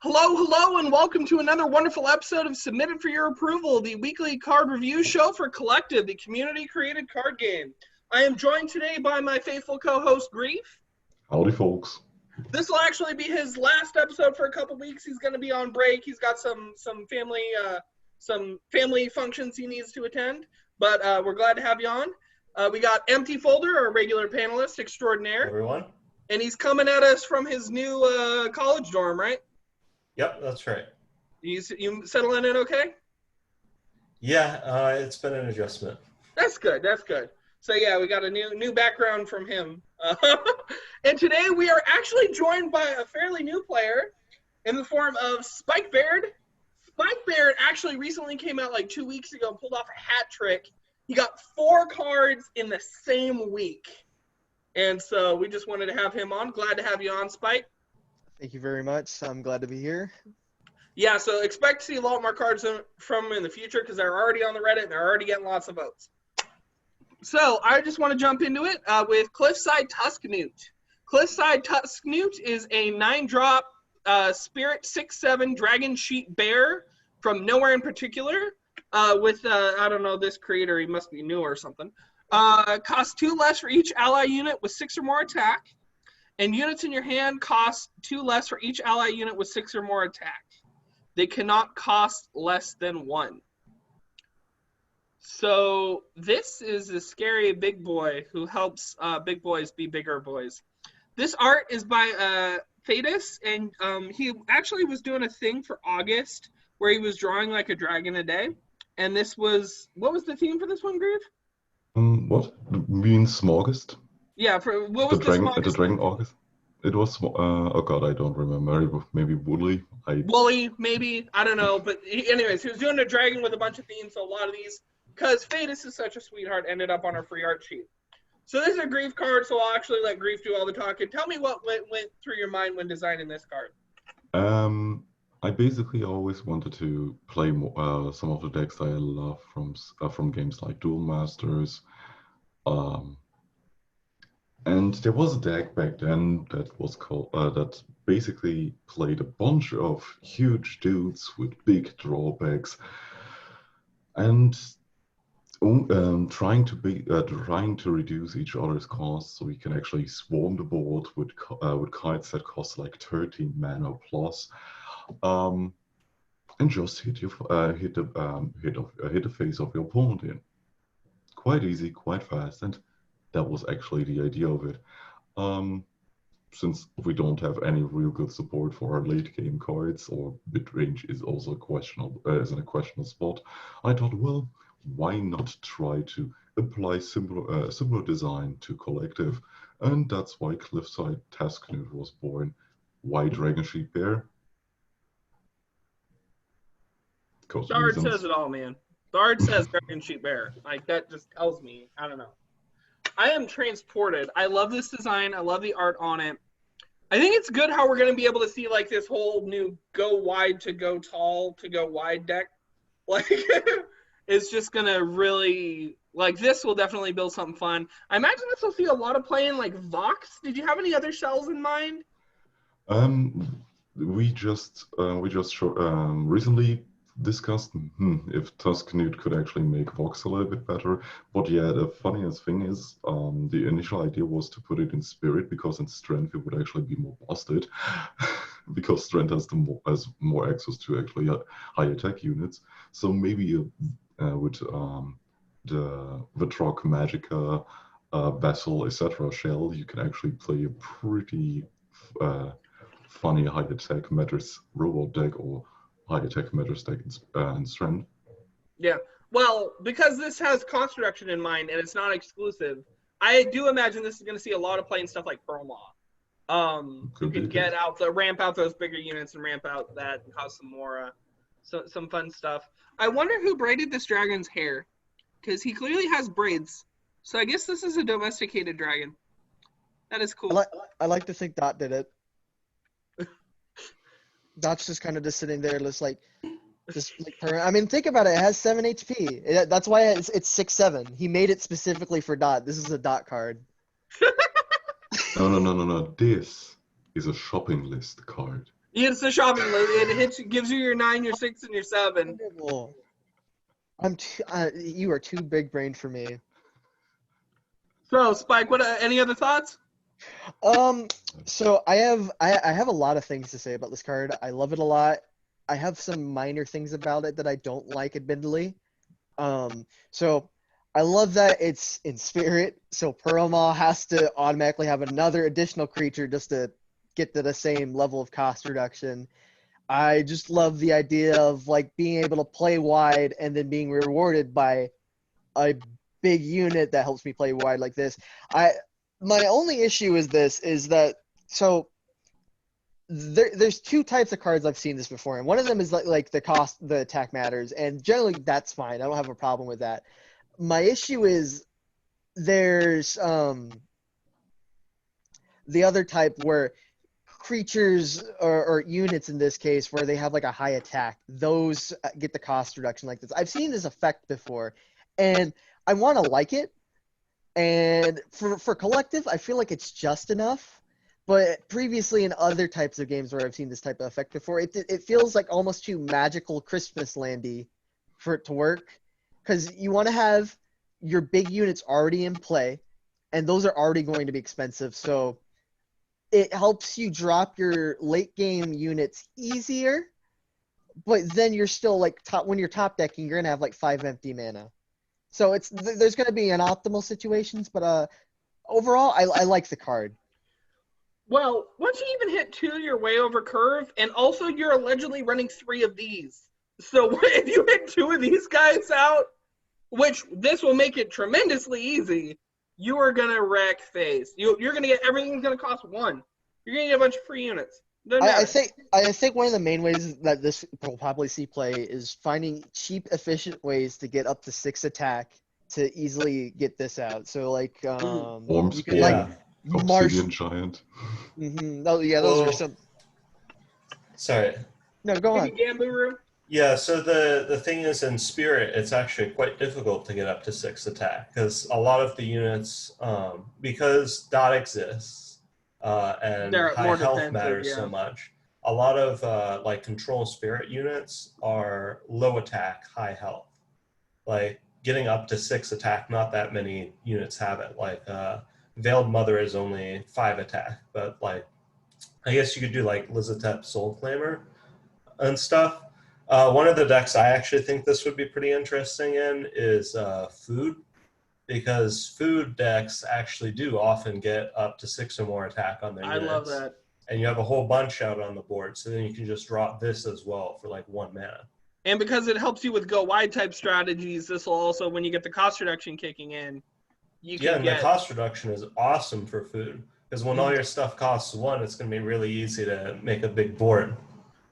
Hello, and welcome to another wonderful episode of Submitted for Your Approval, the weekly card review show for Collective, the community-created card game. I am joined today by my faithful co-host, Grief. Howdy, folks. This will actually be his last episode for a couple weeks. He's going to be on break. He's got some family functions he needs to attend, but we're glad to have you on. We got Empty Folder, our regular panelist extraordinaire. Hey, everyone. And he's coming at us from his new college dorm, right? Yep, that's right. You settling in okay? Yeah, it's been an adjustment. That's good. So yeah, we got a new background from him. And today we are actually joined by a fairly new player in the form of Spike Berd. Spike Berd actually recently came out like 2 weeks ago and pulled off a hat trick. He got 4 cards in the same week. And so we just wanted to have him on. Glad to have you on, Spike. Thank you very much. I'm glad to be here. Yeah, so expect to see a lot more cards from him in the future because they're already on the Reddit and they're already getting lots of votes. So I just want to jump into it with Cliffside Tusknewt. Cliffside Tusknewt is a 9-drop Spirit 6/7 Dragon Sheet Bear from Nowhere in Particular with, I don't know, this creator, he must be new or something. Costs 2 less for each ally unit with 6 or more attack. And units in your hand cost 2 less for each ally unit with 6 or more attack. They cannot cost less than 1. So this is a scary big boy who helps big boys be bigger boys. This art is by Thetis, and he actually was doing a thing for August where he was drawing like a dragon a day. And this was, what was the theme for this one, Groove? What? Means August? Yeah, for what was the Dragon August? It was, oh god, I don't remember. Maybe Woolly? Woolly, maybe. I don't know. But anyways, he was doing a dragon with a bunch of themes, so a lot of these, because Thetis is such a sweetheart, ended up on our free art sheet. So this is a Grief card, so I'll actually let Grief do all the talking. Tell me what went through your mind when designing this card. I basically always wanted to play some of the decks that I love from games like Duel Masters. And there was a deck back then that was called that basically played a bunch of huge dudes with big drawbacks, and trying to reduce each other's costs so you can actually swarm the board with cards that cost like 13 mana plus, and just hit the face of your opponent in. Quite easy, quite fast, and that was actually the idea of it. Since we don't have any real good support for our late game cards, or mid-range is also in a questionable spot, I thought, well, why not try to apply similar design to Collective? And that's why Cliffside Tusknew was born. Why Dragon Sheet Bear? The art says it all, man. The art says Dragon Sheet Bear. Like, that just tells me, I don't know. I am transported. I love this design. I love the art on it. I think it's good how we're going to be able to see like this whole new go wide to go tall to go wide deck. Like, it's just going to really, like, this will definitely build something fun. I imagine this will see a lot of play in like Vox. Did you have any other shells in mind? We just recently discussed if Tusknewt could actually make Vox a little bit better. But yeah, the funniest thing is the initial idea was to put it in Spirit, because in Strength it would actually be more busted because Strength has more access to actually high attack units. So maybe with the Vitrock Magica, Vessel, etc. shell, you can actually play a pretty funny high attack matters robot deck, or high attack matters deck in Strength. Yeah, well, because this has cost reduction in mind and it's not exclusive, I do imagine this is going to see a lot of play in stuff like Perlmaw. You can ramp out those bigger units and ramp out that and cause some more, some fun stuff. I wonder who braided this dragon's hair, because he clearly has braids. So I guess this is a domesticated dragon. That is cool. I like to think Dot did it. Dot's just kind of just sitting there, I mean, think about it. It has 7 HP. That's why it's 6/7. He made it specifically for Dot. This is a Dot card. No. This is a shopping list card. It's the shopping list. It gives you your 9, your 6, and your 7. Incredible. You are too big brained for me. So, Spike, what? Any other thoughts? So I have a lot of things to say about this card. I love it a lot. I have some minor things about it that I don't like, admittedly. So I love that it's in spirit. So Perlmaw has to automatically have another additional creature just to get to the same level of cost reduction. I just love the idea of like being able to play wide and then being rewarded by a big unit that helps me play wide like this. My only issue is that there's two types of cards I've seen this before, and one of them is like the attack matters, and generally that's fine. I don't have a problem with that. My issue is there's the other type where creatures or units in this case where they have like a high attack, those get the cost reduction like this. I've seen this effect before, and I want to like it. And for collective, I feel like it's just enough. But previously in other types of games where I've seen this type of effect before, it feels like almost too magical Christmas landy for it to work. Because you want to have your big units already in play, and those are already going to be expensive. So it helps you drop your late game units easier, but then you're still like when you're top decking, you're gonna have like 5 empty mana. So there's gonna be an optimal situations, but overall, I like the card. Well, once you even hit 2, you're way over curve, and also you're allegedly running 3 of these. So if you hit 2 of these guys out, which this will make it tremendously easy, you are gonna wreck face. You're gonna get everything's gonna cost 1. You're gonna get a bunch of free units. I think one of the main ways that this will probably see play is finding cheap, efficient ways to get up to 6 attack to easily get this out. So like you can like Obsidian Giant. Mm-hmm. Oh yeah, those are some. Sorry. No, go on. Gamburu? Yeah, so the thing is, in Spirit, it's actually quite difficult to get up to 6 attack, because a lot of the units, because dot exists, and They're high more health defensive, matters so much, a lot of like control Spirit units are low attack, high health. Like, getting up to 6 attack, not that many units have it. Like, Veiled Mother is only 5 attack, but like, I guess you could do like Lizathep Soul Claimer and stuff. One of the decks I actually think this would be pretty interesting in is Food, because Food decks actually do often get up to 6 or more attack on their units. I love that. And you have a whole bunch out on the board, so then you can just drop this as well for like 1 mana. And because it helps you with go wide type strategies, this will also, when you get the cost reduction kicking in, you can the cost reduction is awesome for Food, because when all your stuff costs 1, it's going to be really easy to make a big board.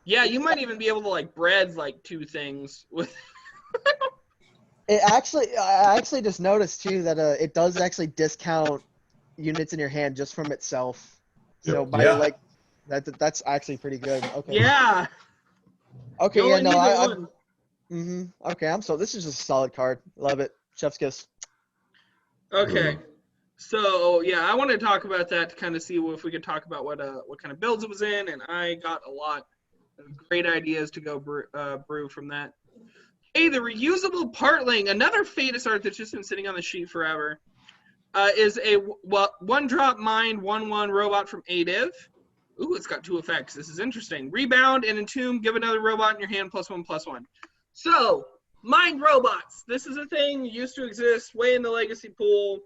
Yeah, you might even be able to like bread like 2 things with. I actually just noticed too that it does actually discount units in your hand just from itself. So like that's actually pretty good. Okay. Yeah. Okay. Yeah. No. Okay. This is just a solid card. Love it. Chef's kiss. Okay. So yeah, I want to talk about that to kind of see if we could talk about what kind of builds it was in, and I got a lot of great ideas to go brew from that. Hey, the Reusable Partling, another Fatus art that's just been sitting on the sheet forever, is a 1-drop mind 1/1 robot from Ative. Ooh, it's got 2 effects. This is interesting. Rebound and Entomb, give another robot in your hand +1/+1. So, mind robots. This is a thing used to exist way in the legacy pool.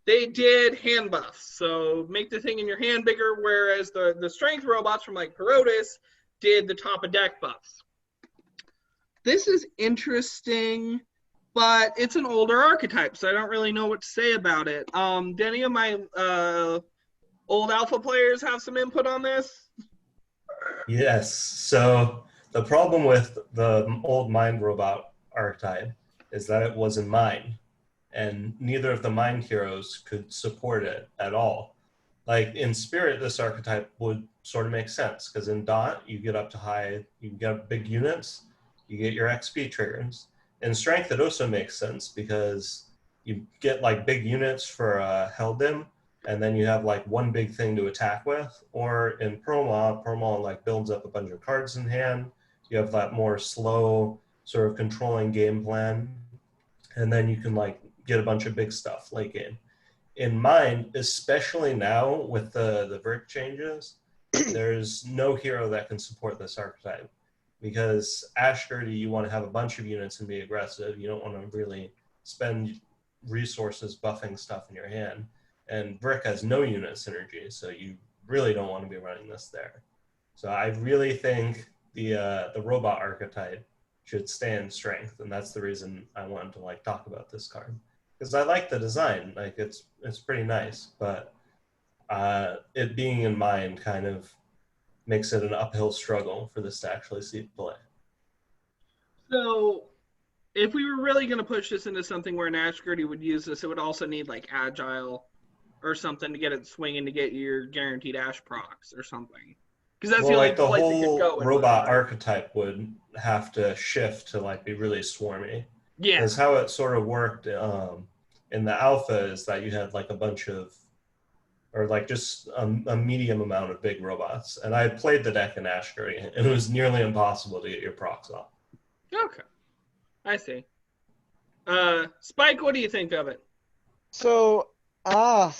They did hand buffs, so make the thing in your hand bigger, whereas the strength robots from like Herodis did the top of deck buffs. This is interesting, but it's an older archetype, so I don't really know what to say about it. Do any of my old alpha players have some input on this? Yes, so the problem with the old mind robot archetype is that it was in mind, and neither of the mind heroes could support it at all. Like in Spirit, this archetype would sort of make sense, because in Dot, you get up to high, you get big units, you get your XP triggers. In Strength, it also makes sense, because you get like big units for Heldim, and then you have like one big thing to attack with. Or in Promo like builds up a bunch of cards in hand. You have that more slow sort of controlling game plan, and then you can like get a bunch of big stuff late game. In mine, especially now with the vert changes, there's no hero that can support this archetype, because Ashgurdy, you want to have a bunch of units and be aggressive. You don't want to really spend resources buffing stuff in your hand. And Brick has no unit synergy, so you really don't want to be running this there. So I really think the robot archetype should stay in strength, and that's the reason I wanted to like talk about this card, because I like the design. Like it's pretty nice, but it being in mind kind of makes it an uphill struggle for this to actually see play. So, if we were really going to push this into something where an Ashgurdy would use this, it would also need like Agile or something to get it swinging to get your guaranteed Ash procs or something. Because that's the only like the place it could whole go. Robot archetype would have to shift to like be really swarmy. Yeah. Because how it sort of worked in the alpha is that you had like a bunch of, or like just a medium amount of big robots. And I played the deck in Ashgurdy, and it was nearly impossible to get your procs off. Okay. I see. Spike, what do you think of it? So, I'm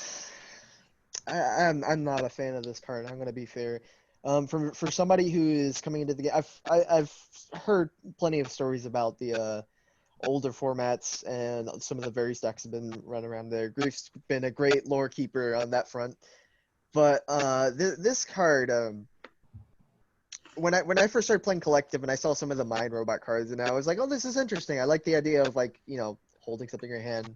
not a fan of this card. I'm gonna be fair. For somebody who is coming into the game, I've heard plenty of stories about the older formats, and some of the various decks have been run around there. Grief's been a great lore keeper on that front, but this card, when I first started playing Collective and I saw some of the Mind Robot cards, and I was like, oh, this is interesting. I like the idea of like, you know, holding something in your hand.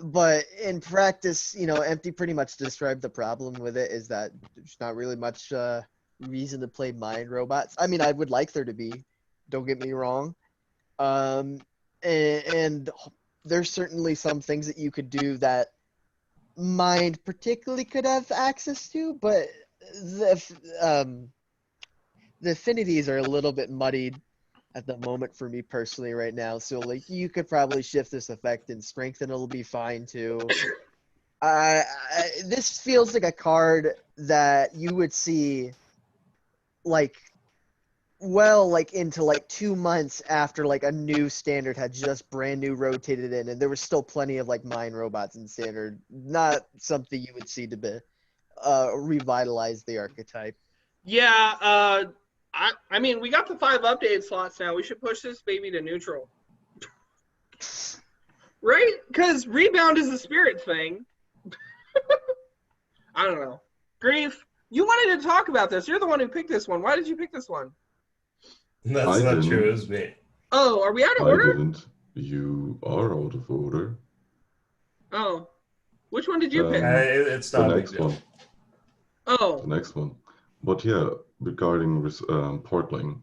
But in practice, you know, Empty pretty much described the problem with it, is that there's not really much reason to play Mind Robots. I mean, I would like there to be, don't get me wrong. And there's certainly some things that you could do that Mind particularly could have access to, but the affinities are a little bit muddied at the moment for me personally right now. So like you could probably shift this effect in strength and it'll be fine too. This feels like a card that you would see like into like 2 months after like a new standard had just brand new rotated in, and there was still plenty of like Mind Robots in standard. Not something you would see to be revitalize the archetype. Yeah, I mean, we got the 5 updated slots now. We should push this baby to neutral. Right? Because Rebound is a spirit thing. I don't know. Grief, you wanted to talk about this. You're the one who picked this one. Why did you pick this one? That's not true, it was me. Oh, are we out of order? I didn't. You are out of order. Oh. Which one did you pick? It's not the a next big deal. one. Oh. The next one. But yeah, regarding Partling,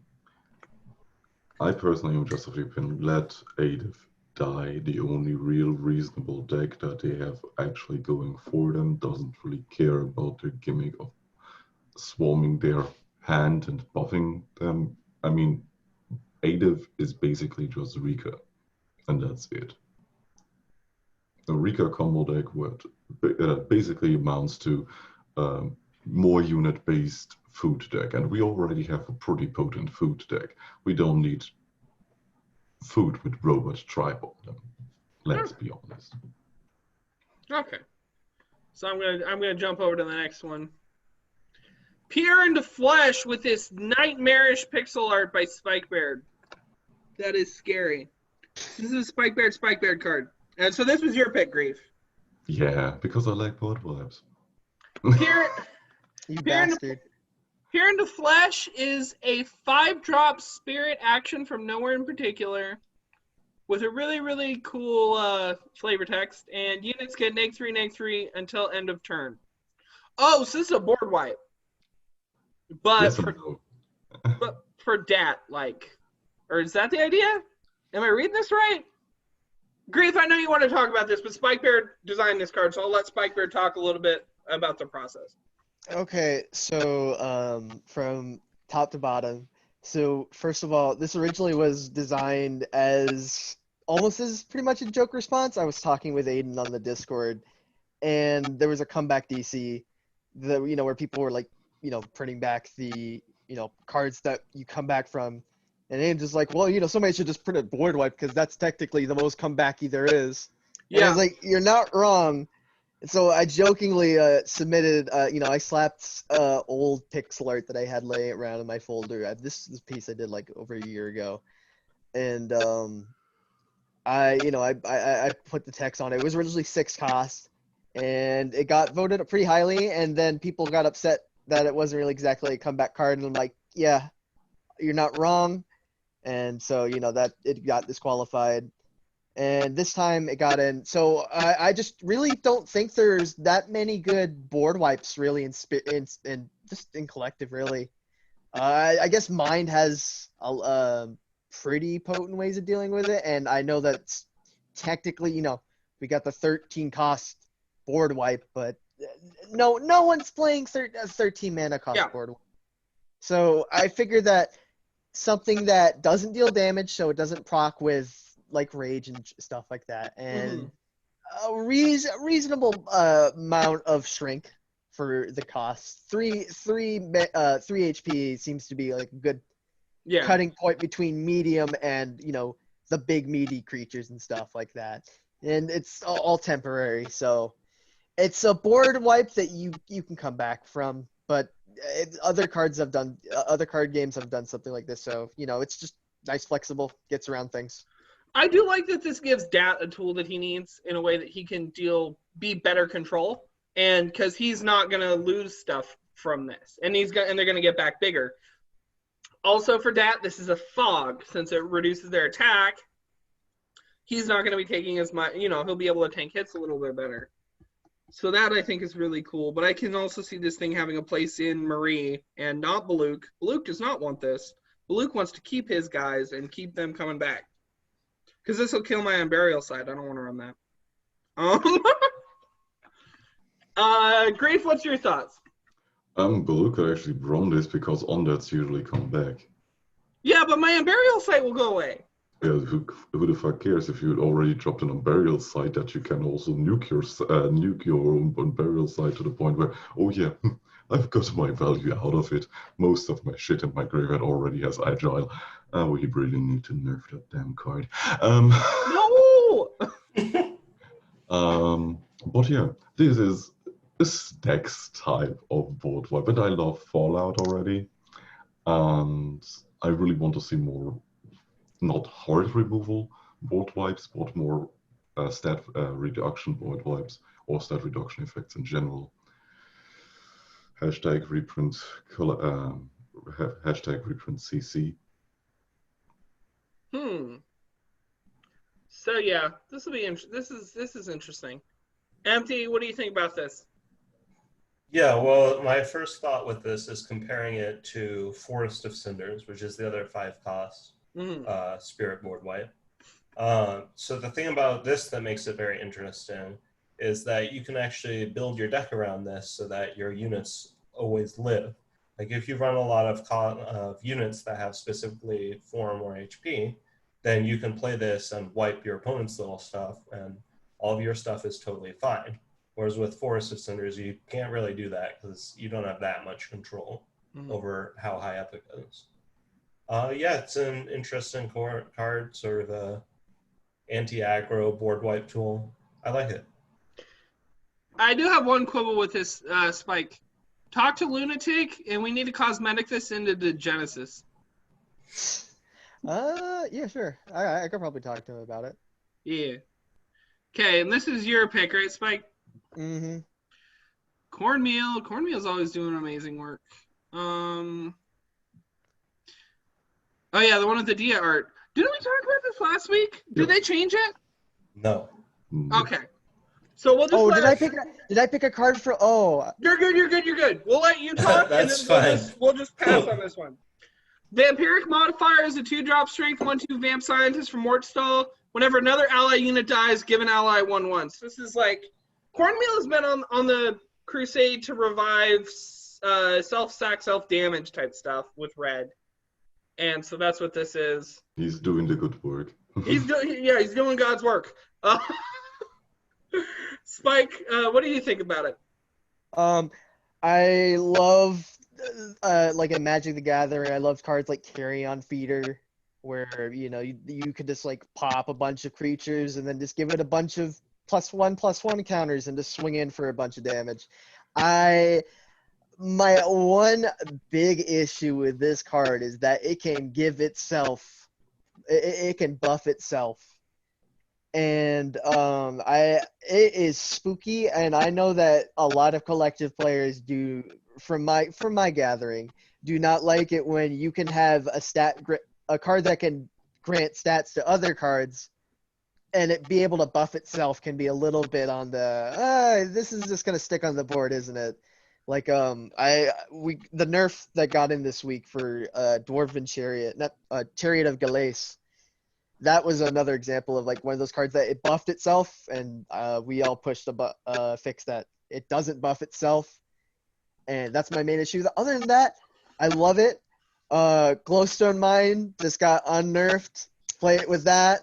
I personally am just of the opinion, let Adif die. The only real reasonable deck that they have actually going for them doesn't really care about their gimmick of swarming their hand and buffing them. I mean, Adif is basically just Rika, and that's it. A Rika combo deck basically amounts to more unit-based food deck, and we already have a pretty potent food deck. We don't need food with robot tribe on them. Let's be honest. Okay. So I'm gonna jump over to the next one. Peer into Flesh with this nightmarish pixel art by Spike Berd. That is scary. This is a Spike Berd card. And so this was your pick, Grief. Yeah, because I like board vibes. You bastard. Peer into Flesh is a 5-drop spirit action from nowhere in particular with a really, really cool flavor text, and units get -3/-3 until end of turn. Oh, so this is a board wipe. But yes for Dat, like, or is that the idea? Am I reading this right? Grief, I know you want to talk about this, but Spike Berd designed this card, so I'll let Spike Berd talk a little bit about the process. Okay, so from top to bottom. So first of all, this originally was designed as almost as pretty much a joke response. I was talking with Aiden on the Discord, and there was a comeback DC, where people were like, printing back the, cards that you come back from, and then just like, well, somebody should just print a board wipe because that's technically the most comebacky there is. And I was like, you're not wrong. And so I jokingly submitted, I slapped old pixel art that I had laying around in my folder. This piece I did like over a year ago, and I put the text on it. It was originally 6 cost, and it got voted up pretty highly. And then people got upset that it wasn't really exactly a comeback card, and I'm like, yeah, you're not wrong. And so that it got disqualified. And this time it got in. So I just really don't think there's that many good board wipes really in just in collective really. I guess Mind has pretty potent ways of dealing with it, and I know that technically we got the 13 cost board wipe, but no one's playing 13 mana cost board wipe. So I figured that something that doesn't deal damage, so it doesn't proc with like rage and stuff like that, and a reasonable amount of shrink for the cost. 3 HP seems to be like a good cutting point between medium and the big meaty creatures and stuff like that. And it's all temporary, so it's a board wipe that you can come back from. But other card games have done something like this, so it's just nice, flexible, gets around things. I do like that this gives Dat a tool that he needs in a way that he can be better control, and because he's not gonna lose stuff from this, and they're gonna get back bigger. Also for Dat, this is a fog, since it reduces their attack. He's not gonna be taking as much, he'll be able to tank hits a little bit better. So that I think is really cool, but I can also see this thing having a place in Marie and not Baluk. Baluk does not want this. Baluk wants to keep his guys and keep them coming back. Because this will kill my Unburial side. I don't want to run that. Grafe, what's your thoughts? Baluk could actually run this because undeads usually come back. Yeah, but my Unburial site will go away. Yeah, who the fuck cares if you already dropped an Unburial site that you can also nuke your own Unburial site to the point where, oh yeah, I've got my value out of it. Most of my shit in my graveyard already has Agile. We really need to nerf that damn card. No! But yeah, this is a stacks type of board wipe, and I love Fallout already. And I really want to see more, not hard removal board wipes, but more stat reduction board wipes, or stat reduction effects in general. Hashtag reprint CC. So yeah, this will be this is interesting. Empty, what do you think about this? Yeah, well, my first thought with this is comparing it to Forest of Cinders, which is the other 5 cost spirit board wipe. So the thing about this that makes it very interesting is that you can actually build your deck around this so that your units always live. Like if you run a lot of units that have specifically form or HP, then you can play this and wipe your opponent's little stuff, and all of your stuff is totally fine. Whereas with Forest of Cinders, you can't really do that because you don't have that much control over how high up it goes. Yeah, it's an interesting card, sort of a anti-aggro board wipe tool. I like it. I do have one quibble with this, Spike. Talk to Lunatic, and we need to cosmetic this into the Genesis. Yeah, sure. I could probably talk to him about it. Yeah. Okay, and this is your pick, right, Spike? Mm-hmm. Cornmeal's always doing amazing work. Oh yeah, the one with the Dia art. Didn't we talk about this last week? Did they change it? No. Okay. So we'll just did I pick a card for You're good. We'll let you talk. That's and then fine. We'll just pass on this one. Vampiric Modifier is a 2-drop strength 1/2 vamp scientist from Mortstall. Whenever another ally unit dies, give an ally 1/1. So this is like Cornmeal has been on the crusade to revive self-sack, self-damage type stuff with red. And so that's what this is. He's doing the good work. He's doing God's work. Spike, what do you think about it? I love like in Magic the Gathering, I love cards like Carrion Feeder, where you could just like pop a bunch of creatures and then just give it a bunch of +1/+1 counters and just swing in for a bunch of damage. My one big issue with this card is that it can give itself, it can buff itself. And it is spooky, and I know that a lot of collective players do, from my gathering, do not like it when you can have a card that can grant stats to other cards, and it be able to buff itself can be a little bit on the this is just gonna stick on the board, isn't it? Like the nerf that got in this week for Dwarven Chariot, not Chariot of Galace. That was another example of like one of those cards that it buffed itself, and we all pushed the fix that it doesn't buff itself, and that's my main issue. Other than that, I love it. Glowstone Mine just got unnerfed. Play it with that.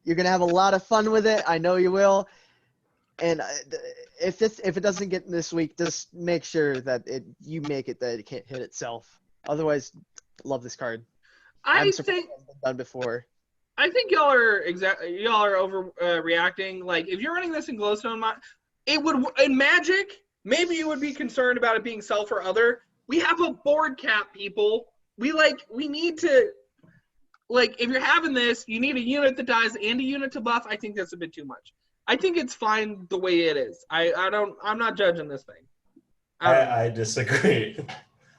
You're gonna have a lot of fun with it. I know you will. And if it doesn't get this week, just make sure that you make it that it can't hit itself. Otherwise, love this card. I'm surprised it's been done before. I think y'all are overreacting. Like, if you're running this in Glowstone Mine, it would in Magic. Maybe you would be concerned about it being self or other. We have a board cap, people. We need to, like, if you're having this, you need a unit that dies and a unit to buff. I think that's a bit too much. I think it's fine the way it is. I'm not judging this thing. I disagree.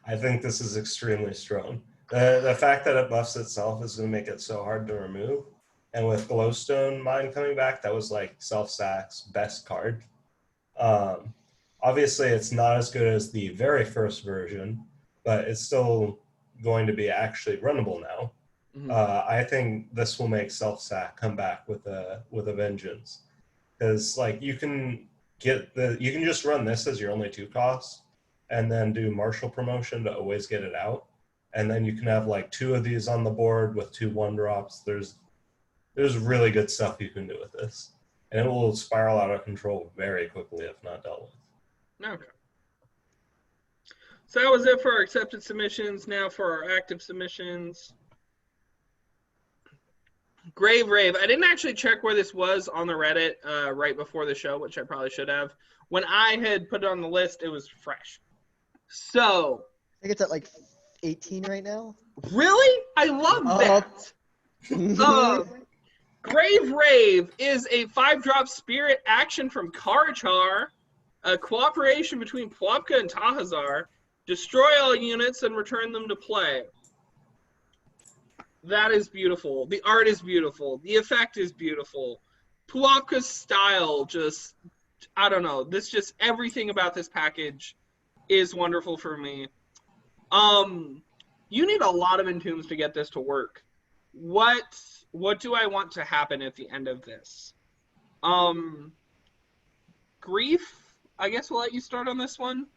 I think this is extremely strong. The fact that it buffs itself is going to make it so hard to remove. And with Glowstone Mine coming back, that was like Self-Sack's best card. Obviously, it's not as good as the very first version, but it's still going to be actually runnable now. Mm-hmm. I think this will make Self-Sack come back with a vengeance. Because like you can just run this as your only 2 costs, and then do Martial Promotion to always get it out. And then you can have like 2 of these on the board with 2 1-drops. There's really good stuff you can do with this. And it will spiral out of control very quickly if not dealt with. Okay. So that was it for our accepted submissions. Now for our active submissions. Grave Rave. I didn't actually check where this was on the Reddit right before the show, which I probably should have. When I had put it on the list, it was fresh. So I think it's at like 18 right now. Really? I love that. Grave Rave is a 5-drop spirit action from Karchar, a cooperation between Plopka and Tahazar. Destroy all units and return them to play. That is beautiful. The art is beautiful. The effect is beautiful. Plopka's style just, I don't know. Everything about this package is wonderful for me. You need a lot of entombs to get this to work. What do I want to happen at the end of this? Grief, I guess we'll let you start on this one.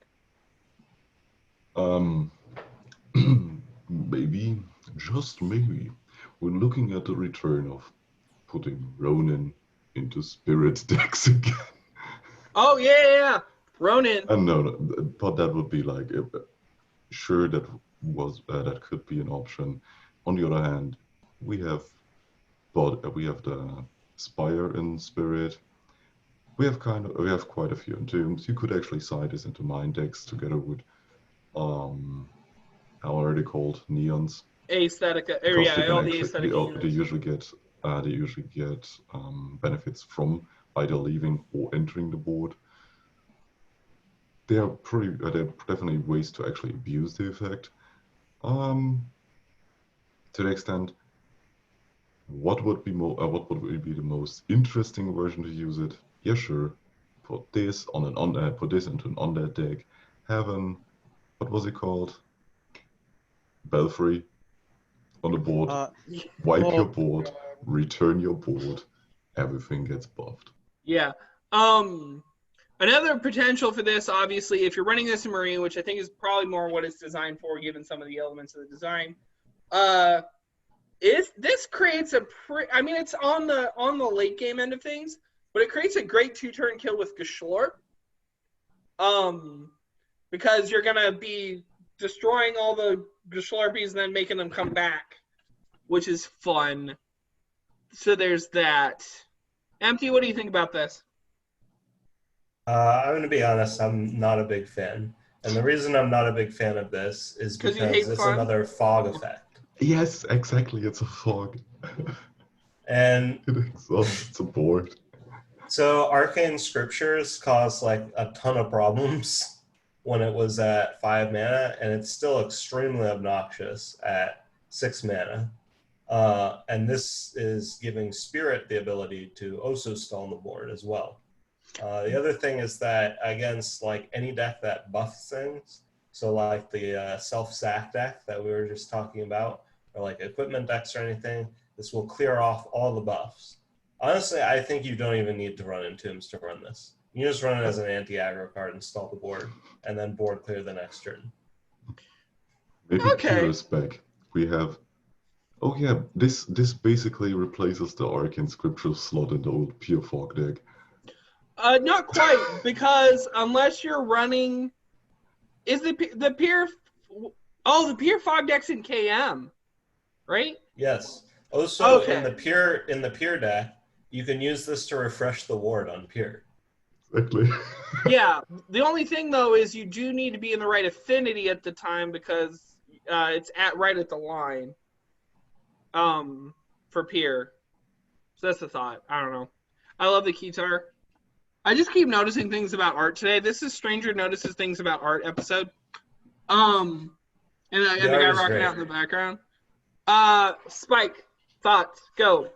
Maybe, just maybe, we're looking at the return of putting Ronin into spirit decks again. Oh, yeah. Ronin. No, but that would be like, sure, that could be an option. On the other hand, we have the Spire in Spirit. We have quite a few entombs. You could actually side this into mind decks together with how are they called? Neons. Aesthetica. All the aesthetic units. They usually get benefits from either leaving or entering the board. There are definitely ways to actually abuse the effect. To the extent, what would be the most interesting version to use it? Yeah, sure. Put this into an undead deck. Have what was it called? Belfry on the board. Wipe your board. Return your board. Everything gets buffed. Yeah. Another potential for this, obviously, if you're running this in Marine, which I think is probably more what it's designed for, given some of the elements of the design, this creates it's on the late game end of things, but it creates a great 2-turn kill with Gashlor. Because you're going to be destroying all the Gashlorpies and then making them come back, which is fun. So there's that. Empty, what do you think about this? I'm going to be honest, I'm not a big fan. And the reason I'm not a big fan of this is because it's another fog effect. Yes, exactly. It's a fog. And It exhausts the board. so Arcane Scriptures caused like a ton of problems when it was at 5 mana, and it's still extremely obnoxious at 6 mana. And this is giving Spirit the ability to also stall the board as well. The other thing is that against like any deck that buffs things, so like the self-sack deck that we were just talking about, or like equipment decks or anything, this will clear off all the buffs. Honestly, I think you don't even need to run Entombs to run this. You just run it as an anti-aggro card and stall the board, and then board clear the next turn. Maybe Peter is back. We have... Oh yeah, this basically replaces the Arcane Scripture slot in the old Pure Fog deck. Not quite, because unless you're running... Is the Pure... Oh, the Pure Fog deck's in KM, right? Yes. Also, Okay. in the Pure deck, you can use this to refresh the ward on Pure. Exactly. Yeah, the only thing though is you do need to be in the right affinity at the time because it's right at the line for Pier. So that's the thought. I don't know. I love the Keytar. I just keep noticing things about art today. This is Stranger Notices Things About Art episode. And the guy rocking out in the background. Spike, thoughts, go.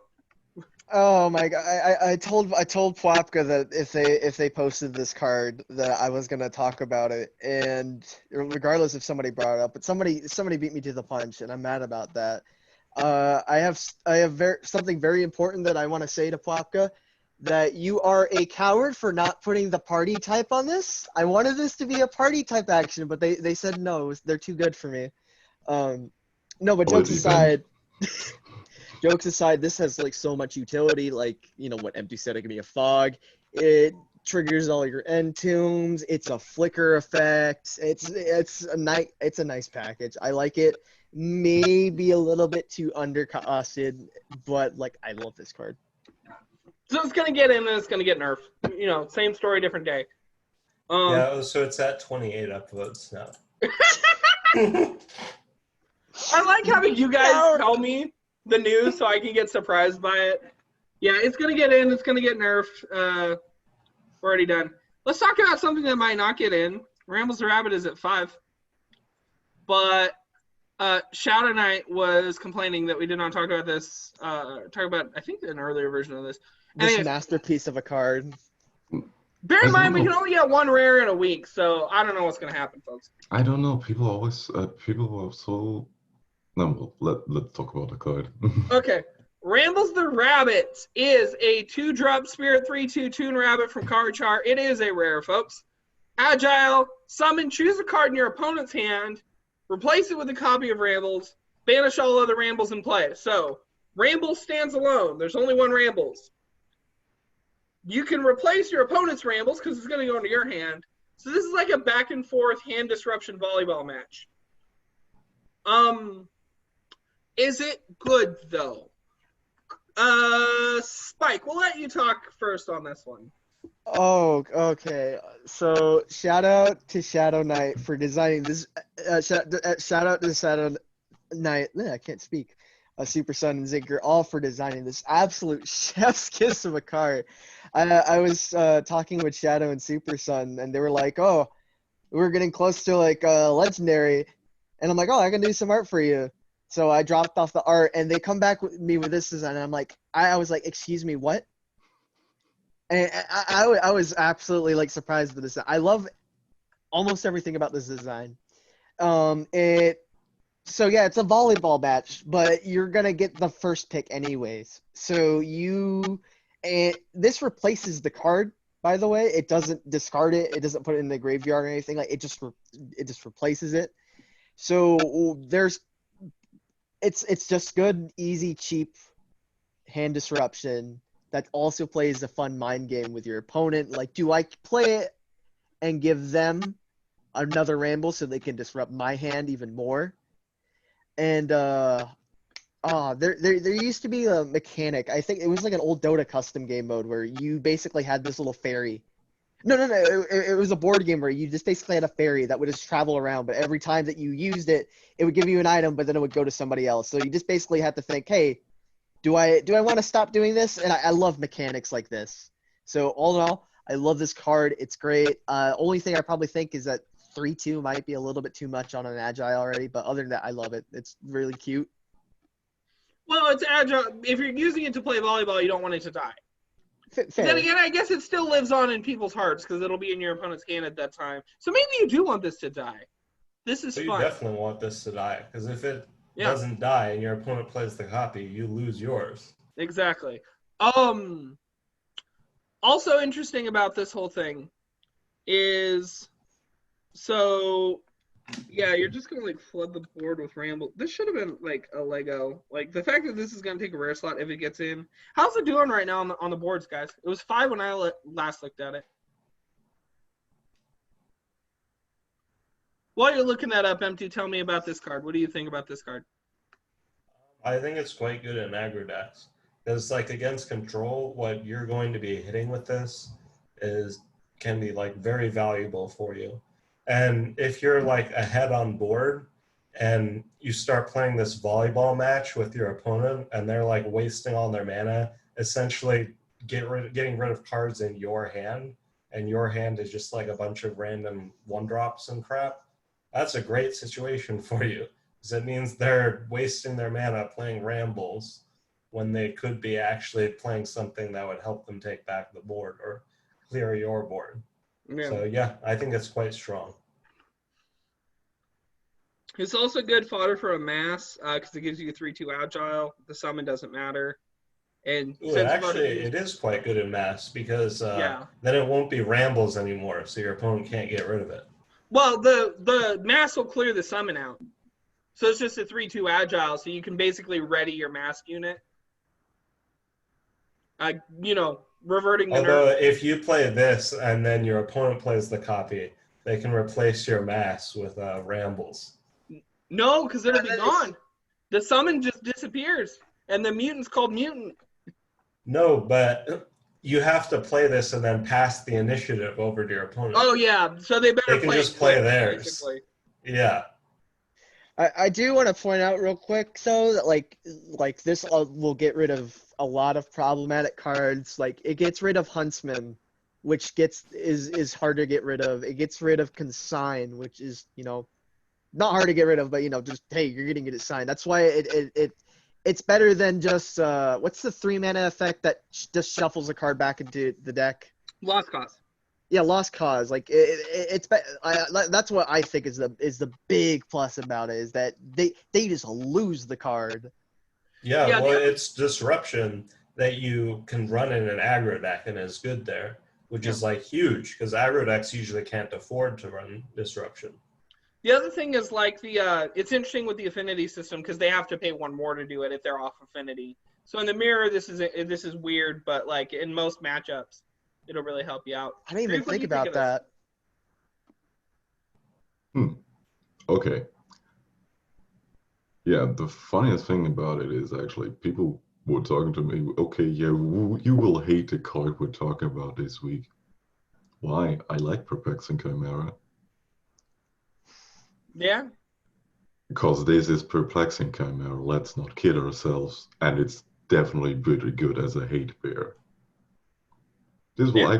Oh my god! I told Pwapka that if they posted this card that I was gonna talk about it, and regardless if somebody brought it up, but somebody beat me to the punch, and I'm mad about that. I have something very important that I want to say to Pwapka, that you are a coward for not putting the party type on this. I wanted this to be a party type action, but they said no. They're too good for me. No, but jokes aside. Jokes aside, this has like so much utility, like, you know, what Empty said, it can be a fog. It triggers all your entombs. It's a flicker effect. It's a nice package. I like it. Maybe a little bit too undercosted, but like I love this card. So it's gonna get in and it's gonna get nerfed. You know, same story, different day. Yeah, so it's at 28 upvotes now. I like having you guys tell me the news so I can get surprised by it. Yeah, it's going to get in. It's going to get nerfed. We're already done. Let's talk about something that might not get in. Rambles the Rabbit is at 5. But Shadow Knight was complaining that we did not talk about this. Talk about, I think, an earlier version of this. This masterpiece of a card. Bear in mind, we can only get one rare in a week, so I don't know what's going to happen, folks. I don't know. People always... people are so... No, let's talk about the card. Okay. Rambles the Rabbit is a 2-drop Spirit 3/2 Toon Rabbit from Card Chart. It is a rare, folks. Agile, summon, choose a card in your opponent's hand, replace it with a copy of Rambles, banish all other Rambles in play. So, Rambles stands alone. There's only one Rambles. You can replace your opponent's Rambles because it's going to go into your hand. So this is like a back and forth hand disruption volleyball match. Is it good though? Spike, we'll let you talk first on this one. Oh, okay. So shout out to Shadow Knight for designing this. Shout out to Shadow Knight. I can't speak. Super Sun and Zinker, all for designing this absolute chef's kiss of a card. I was talking with Shadow and Super Sun, and they were like, "Oh, we're getting close to like legendary," and I'm like, "Oh, I can do some art for you." So I dropped off the art, and they come back with me with this design, and I'm like, I was like, "Excuse me, what?" And I was absolutely like surprised with this. I love almost everything about this design. So yeah, it's a volleyball match, but you're gonna get the first pick anyways. So this replaces the card, by the way. It doesn't discard it. It doesn't put it in the graveyard or anything. Like it just replaces it. So it's just good, easy, cheap hand disruption that also plays a fun mind game with your opponent. Like, do I play it and give them another ramble so they can disrupt my hand even more? And there used to be a mechanic. I think it was like an old Dota custom game mode where you basically had this little fairy. No. It was a board game where you just basically had a fairy that would just travel around, but every time that you used it, it would give you an item, but then it would go to somebody else. So you just basically had to think, hey, do I want to stop doing this? And I love mechanics like this. So all in all, I love this card. It's great. Only thing I probably think is that 3/2 might be a little bit too much on an agile already, but other than that, I love it. It's really cute. Well, it's agile. If you're using it to play volleyball, you don't want it to die. Fair. Then again, I guess it still lives on in people's hearts because it'll be in your opponent's hand at that time. So maybe you do want this to die. This is But fun. you definitely want this to die, because if it doesn't die and your opponent plays the copy, you lose yours. Exactly. Also interesting about this whole thing is, so yeah, you're just gonna like flood the board with Ramble. This should have been like a Lego. Like the fact that this is gonna take a rare slot if it gets in. How's it doing right now on the boards, guys? It was 5 when I last looked at it. While you're looking that up, Empty, tell me about this card. What do you think about this card? I think it's quite good in aggro decks. Because like against control, what you're going to be hitting with this can be like very valuable for you. And if you're like ahead on board and you start playing this volleyball match with your opponent and they're like wasting all their mana, essentially getting rid of cards in your hand, and your hand is just like a bunch of random 1-drops and crap, that's a great situation for you. Because it means they're wasting their mana playing Rambles when they could be actually playing something that would help them take back the board or clear your board. Yeah. So yeah, I think it's quite strong. It's also good fodder for a mass because it gives you a 3/2 agile. The summon doesn't matter. And actually, it is quite good in mass because then it won't be Rambles anymore, so your opponent can't get rid of it. Well, the mass will clear the summon out. So it's just a 3/2 agile, so you can basically ready your mask unit. Reverting the Although if you play this and then your opponent plays the copy, they can replace your mass with Rambles. No, because it'll be gone. The summon just disappears, and the mutant's called mutant. No, but you have to play this and then pass the initiative over to your opponent. Oh yeah, so they better. They can just play theirs. Basically. Yeah. I do want to point out real quick though that like this will get rid of a lot of problematic cards. Like it gets rid of Huntsman, which is hard to get rid of. It gets rid of Consign, which is not hard to get rid of, but just hey, you're getting it signed. That's why it's better than just what's the 3-mana effect that just shuffles a card back into the deck? Lost Cause. Yeah, Lost Cause. Like that's what I think is the big plus about it, is that they just lose the card. Yeah, well, it's disruption that you can run in an aggro deck and is good there, which is like huge because aggro decks usually can't afford to run disruption. The other thing is like it's interesting with the affinity system because they have to pay 1 more to do it if they're off affinity. So in the mirror, this is weird, but like in most matchups, it'll really help you out. I didn't even think about that. Okay. Yeah, the funniest thing about it is actually people were talking to me, okay, yeah, you will hate the card we're talking about this week. Why? I like Perplexing Chimera. Yeah. Because this is Perplexing Chimera, let's not kid ourselves, and it's definitely pretty good as a hate bear. This will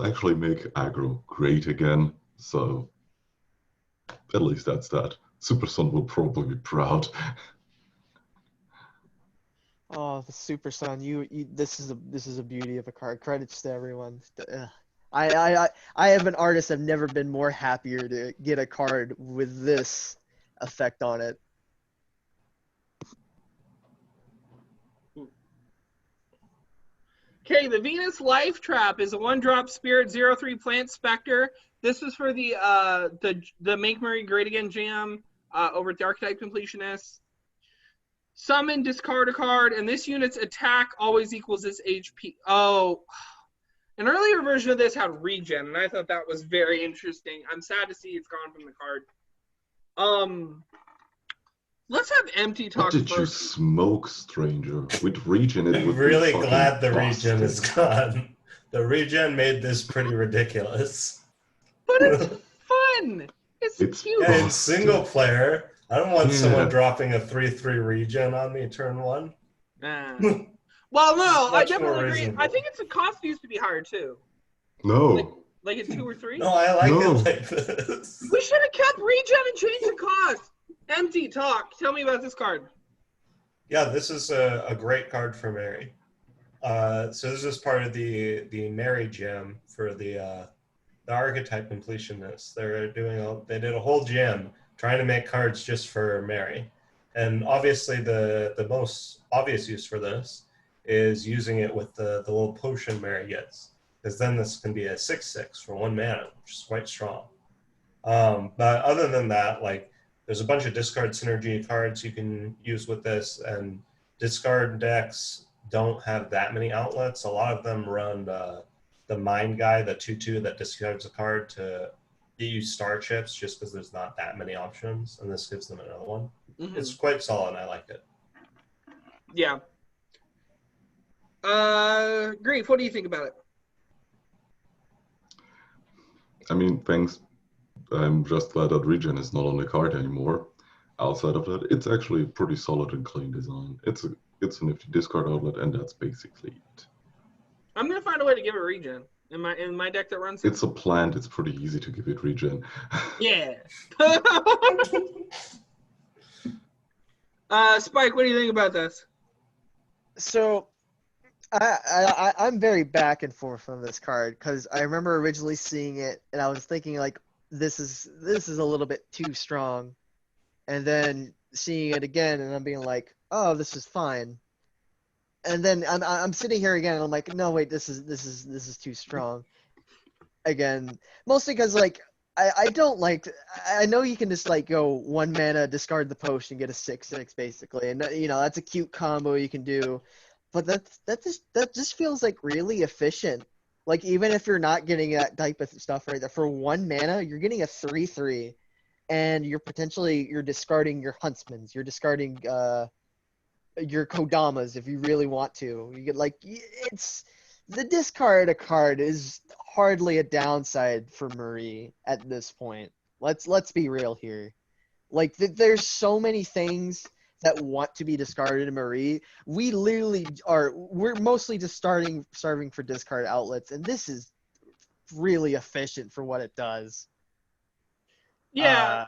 actually make aggro great again, so at least that's that. Super Sun will probably be proud. Oh, the Super Sun! This is a beauty of a card. Credits to everyone. I have an artist. I've never been more happier to get a card with this effect on it. Okay, the Venus Life Trap is a 1-drop spirit 0/3 plant specter. This is for the Make Murray Great Again jam over at the Archetype Completionist. Summon, discard a card, and this unit's attack always equals its HP. Oh, an earlier version of this had regen, and I thought that was very interesting. I'm sad to see it's gone from the card. Let's have empty talk What did first. you smoke, stranger? With regen, it I'm would really be glad the busted. regen is gone. The regen made this pretty ridiculous. But it's fun. It's cute. Yeah, in single player, I don't want someone Yeah. dropping a 3/3 regen on me turn 1. Well, no, I Much more definitely agree. reasonable. I think it's a cost used to be higher too. No. Like at 2 or 3. No, I like No. it like this. We should have kept regen and changed the cost. Empty talk. Tell me about this card. Yeah, this is a great card for Mary. So this is part of the Mary gem for the archetype completionists. They did a whole gem trying to make cards just for Mary. And obviously the most obvious use for this is using it with the little potion Mary gets. Because then this can be a 6/6 for 1 mana, which is quite strong. But other than that, like, there's a bunch of discard synergy cards you can use with this, and discard decks don't have that many outlets. A lot of them run the Mind Guy, the 2/2 that discards a card to get you star chips just because there's not that many options, and this gives them another one. Mm-hmm. It's quite solid, and I like it. Yeah. Grief, what do you think about it? I mean, thanks. I'm just glad that regen is not on the card anymore. Outside of that, it's actually a pretty solid and clean design. It's a nifty discard outlet, and that's basically it. I'm gonna find a way to give it regen in my deck that runs it. It's a plant. It's pretty easy to give it regen. Yeah. Spike, what do you think about this? So, I'm very back and forth on this card because I remember originally seeing it and I was thinking like this is a little bit too strong, and then seeing it again and I'm being like, oh, this is fine, and then I'm sitting here again and I'm like, no, wait, this is too strong. Again, mostly because like I don't like. I know you can just like go 1 mana, discard the potion, get a 6/6 basically, and you know that's a cute combo you can do. But that just feels like really efficient. Like even if you're not getting that type of stuff right there, for 1 mana, you're getting a 3/3, and you're discarding your Huntsmans, you're discarding your Kodamas if you really want to. You get like it's the discard a card is hardly a downside for Marie at this point. Let's be real here. Like there's so many things that want to be discarded in Marie. We literally we're mostly just starving for discard outlets, and this is really efficient for what it does. Yeah.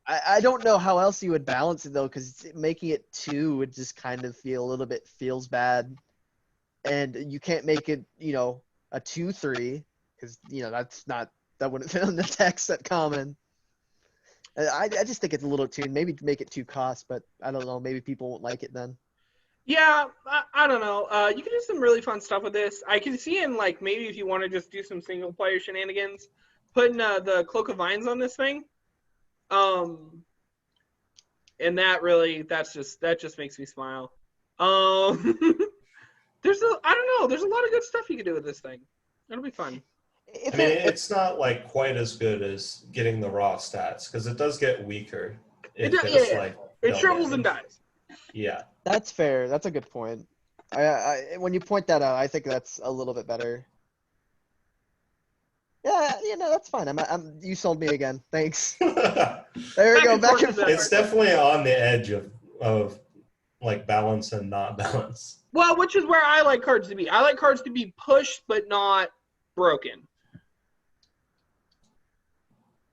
I don't know how else you would balance it though, because making it 2 would just kind of feels bad, and you can't make it a 2/3 because that wouldn't fit on the text that common. I just think it's a little too. Maybe make it 2 costs, but I don't know. Maybe people won't like it then. Yeah, I don't know. You can do some really fun stuff with this. I can see in like maybe if you want to just do some single player shenanigans, putting the Cloak of Vines on this thing. And that just makes me smile. I don't know. There's a lot of good stuff you can do with this thing. It'll be fun. I mean, it's not like quite as good as getting the raw stats because it does get weaker. It shrivels and dies. Yeah, that's fair. That's a good point. When you point that out, I think that's a little bit better. Yeah, that's fine. You sold me again. Thanks. There we go. Back and forth. It's definitely on the edge of like balance and not balance. Well, which is where I like cards to be. I like cards to be pushed but not broken.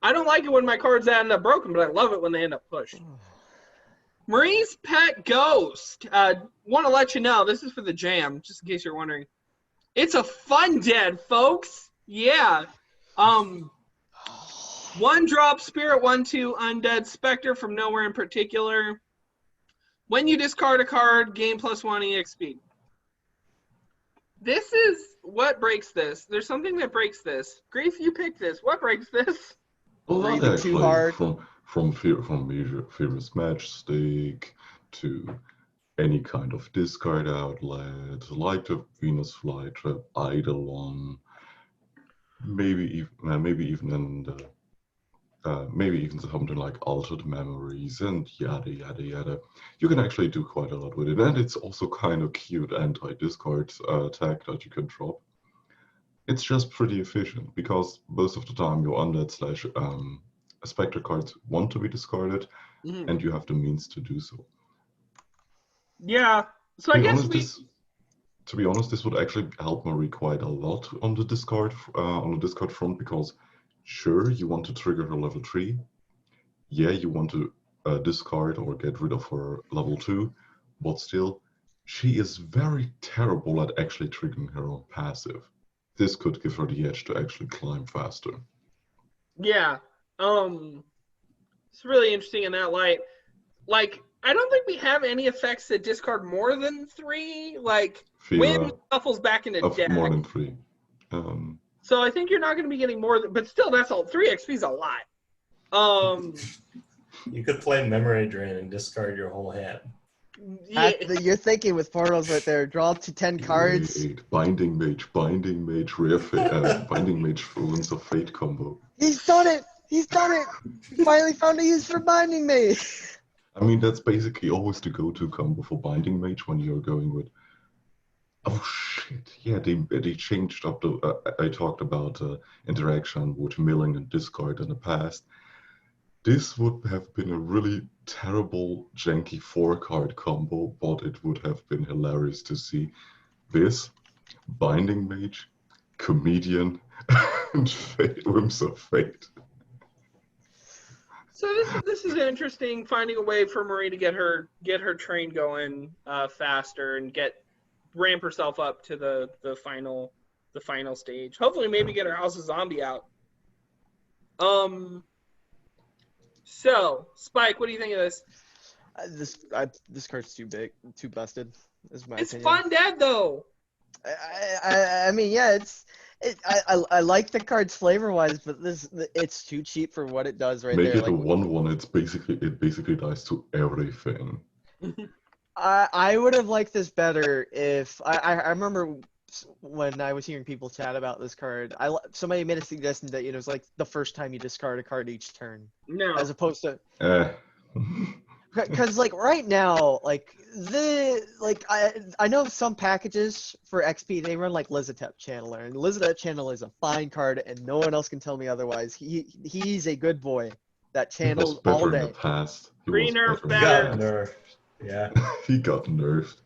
I don't like it when my cards end up broken, but I love it when they end up pushed. Marie's Pet Ghost. Want to let you know, this is for the jam, just in case you're wondering. It's a fun dead, folks. Yeah. 1-drop Spirit 1/2 Undead Spectre from nowhere in particular. When you discard a card, gain +1 EXP. This is what breaks this. There's something that breaks this. Grief, you picked this. What breaks this? A lot Breathing too hard. From Furious Matchstick to any kind of discard outlet, like the Venus Flytrap, Eidolon, maybe even something like Altered Memories and yada yada yada. You can actually do quite a lot with it, and it's also kind of cute anti-discard tag that you can drop. It's just pretty efficient because most of the time your undead slash spectre cards want to be discarded, and you have the means to do so. Yeah. So I guess to be honest, this would actually help Marie quite a lot on the discard front, because sure, you want to trigger her level 3. Yeah, you want to discard or get rid of her level 2, but still, she is very terrible at actually triggering her own passive. This could give her the edge to actually climb faster. Yeah. It's really interesting in that light. Like, I don't think we have any effects that discard more than 3. Like, wind shuffles back into deck. More than 3. So I think you're not going to be getting more than, but still, that's all. 3 XP is a lot. You could play Memory Drain and discard your whole hand. Yeah. You're thinking with portals right there. Draw to 10 cards. Wait, Binding Mage, Rare Fate, Binding Mage Fluence of Fate combo. He's done it! He finally found a use for Binding Mage. I mean, that's basically always the go-to combo for Binding Mage when you're going with... Oh shit, yeah, they changed up the... I talked about interaction with milling and discard in the past. This would have been a really terrible, janky 4-card combo, but it would have been hilarious to see this, Binding Mage, Comedian, and Whims of Fate. So this is interesting, finding a way for Marie to get her train going faster and ramp herself up to the final stage. Hopefully, maybe get her House of Zombie out. So Spike, what do you think of this? This card's too big, too busted. Is my It's opinion. fun, Dad. Though. I mean, yeah, I like the cards flavor wise, but it's too cheap for what it does right Make there. it a 1/1. It basically dies to everything. I would have liked this better if I remember when I was hearing people chat about this card. Somebody made a suggestion that it was like the first time you discard a card each turn, No. as opposed to because like right now, like I know some packages for XP they run like Lizathep Channeler, and Lizathep Channeler is a fine card, and no one else can tell me otherwise. He's a good boy that channels all day. In the past. Pre-nerf He got nerfed. Yeah. He got nerfed.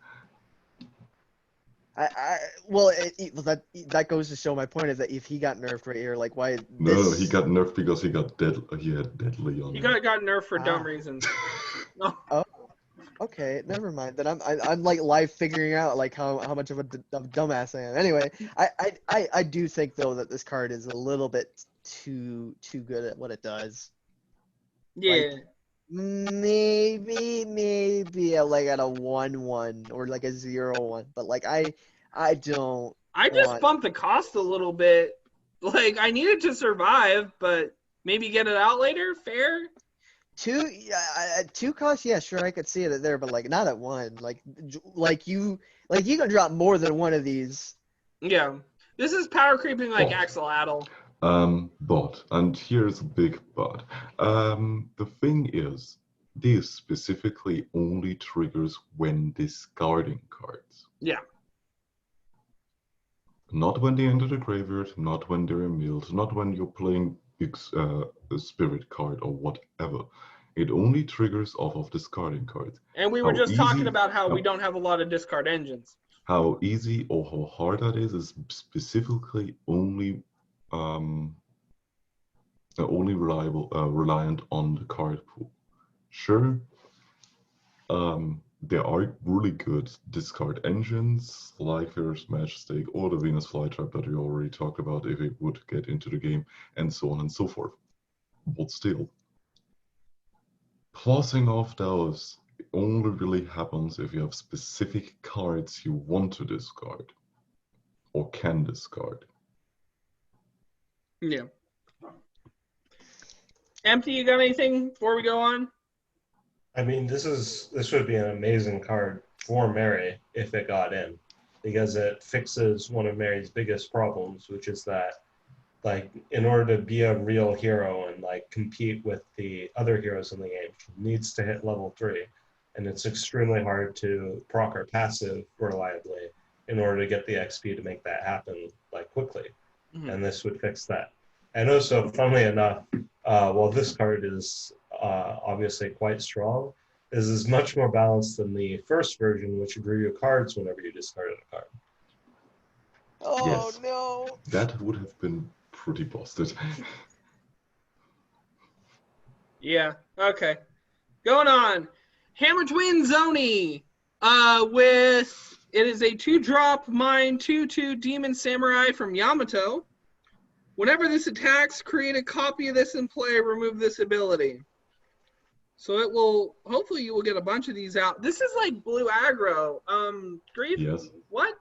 That goes to show my point is that if he got nerfed right here, like why? No, he got nerfed because he had deadly on. He got nerfed for dumb reasons. No. Oh, okay, never mind. Then I'm like live figuring out like how much of a dumbass I am. Anyway, I do think though that this card is a little bit too good at what it does. Yeah. Like, maybe like at a 1/1 or like a 0/1, but like I don't. I just bumped the cost a little bit. Like I needed to survive, but maybe get it out later. Fair. 2 costs, yeah, sure, I could see it there, but like not at 1. Like you can drop more than one of these. Yeah, this is power creeping like Axolotl. But, and here's a big but. The thing is, this specifically only triggers when discarding cards. Yeah. Not when they enter the graveyard, not when they're milled, not when you're playing a spirit card or whatever. It only triggers off of discarding cards. And we were just talking about how we don't have a lot of discard engines. How easy or how hard that is specifically only reliant on the card pool. Sure, there are really good discard engines like Fierce Matchstake or the Venus Flytrap that we already talked about if it would get into the game, and so on and so forth. But still, plussing off those only really happens if you have specific cards you want to discard or can discard. Yeah. Empty, you got anything before we go on? I mean, this would be an amazing card for Mary if it got in, because it fixes one of Mary's biggest problems, which is that, like, in order to be a real hero and like compete with the other heroes in the game, she needs to hit level 3, and it's extremely hard to proc her passive reliably in order to get the XP to make that happen like quickly. And this would fix that. And also, funnily enough, while this card is obviously quite strong, is much more balanced than the first version, which drew you cards whenever you discarded a card. Oh Yes. no! That would have been pretty busted. Yeah. Okay. Going on. Hammertwins Oni. It is a 2-drop mine 2/2 Demon Samurai from Yamato. Whenever this attacks, create a copy of this in play. Remove this ability. So it will. Hopefully, you will get a bunch of these out. This is like blue aggro. Grief. Yes. What?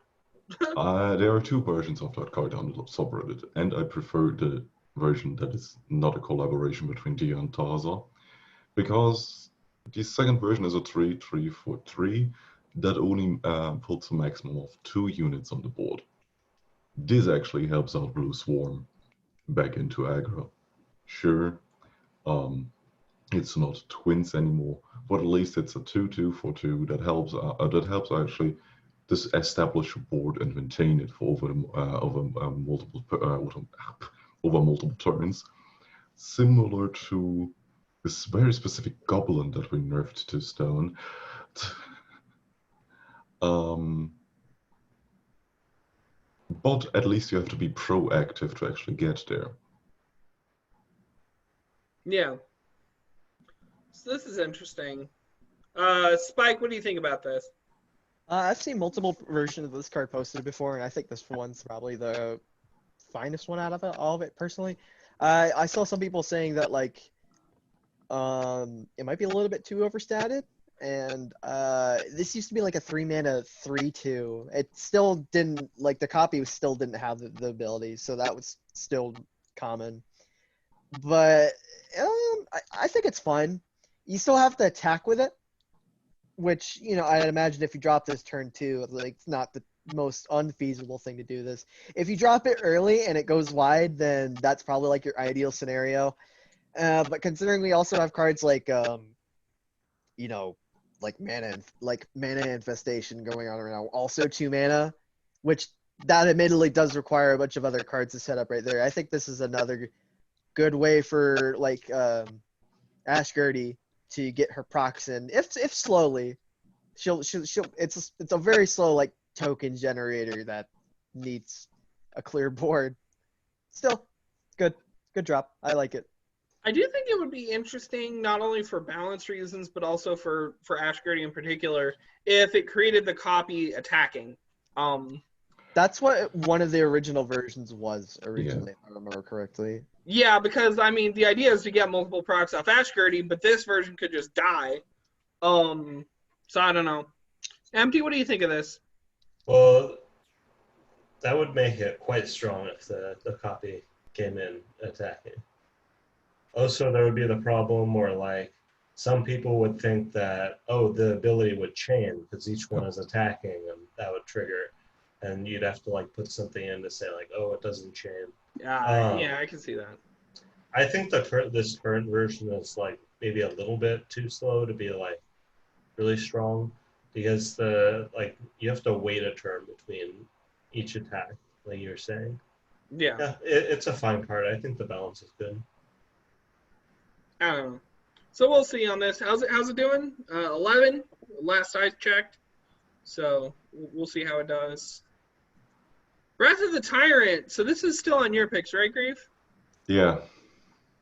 There are 2 versions of that card on the subreddit, and I prefer the version that is not a collaboration between Dia and Taza, because the second version is a 3/3 for 3 that only puts a maximum of 2 units on the board. This actually helps out Blue Swarm back into aggro. Sure, it's not twins anymore, but at least it's a 2/2 for 2 that helps actually establish a board and maintain it for over multiple turns, similar to this very specific goblin that we nerfed to stone. But at least you have to be proactive to actually get there. Yeah. So this is interesting. Spike, what do you think about this? I've seen multiple versions of this card posted before, and I think this one's probably the finest one out of all of it, personally. I saw some people saying that, like, it might be a little bit too overstated, and this used to be like a 3-mana 3/2. It still didn't, like, the copy still didn't have the ability, so that was still common. But I think it's fun. You still have to attack with it, which, you know, I'd imagine if you drop this turn 2, like, it's not the most unfeasible thing to do this. If you drop it early and it goes wide, then that's probably like your ideal scenario. But considering we also have cards like, you know, like mana infestation going on right now, also 2 mana, which that admittedly does require a bunch of other cards to set up right there. I think this is another good way for, like, Ashgerty to get her procs in, if slowly. It's a very slow, like, token generator that needs a clear board. Still, good drop. I like it. I do think it would be interesting, not only for balance reasons, but also for Ashgerty in particular, if it created the copy attacking. That's what one of the original versions was originally, if I remember correctly. Yeah, because, I mean, the idea is to get multiple procs off Ashgerty, but this version could just die. So I don't know. Empty, what do you think of this? Well, that would make it quite strong if the copy came in attacking. Also, there would be the problem where, like, some people would think that, oh, the ability would chain because each one is attacking, and that would trigger. And you'd have to, like, put something in to say, like, oh, it doesn't chain. Yeah, I can see that. I think this current version is, like, maybe a little bit too slow to be, like, really strong, because you have to wait a turn between each attack, like you were saying. Yeah. It's a fine card. I think the balance is good. I don't know. So we'll see on this. How's it doing? 11, last I checked. So we'll see how it does. Wrath of the Tyrant. So this is still on your picks, right, Grief? Yeah.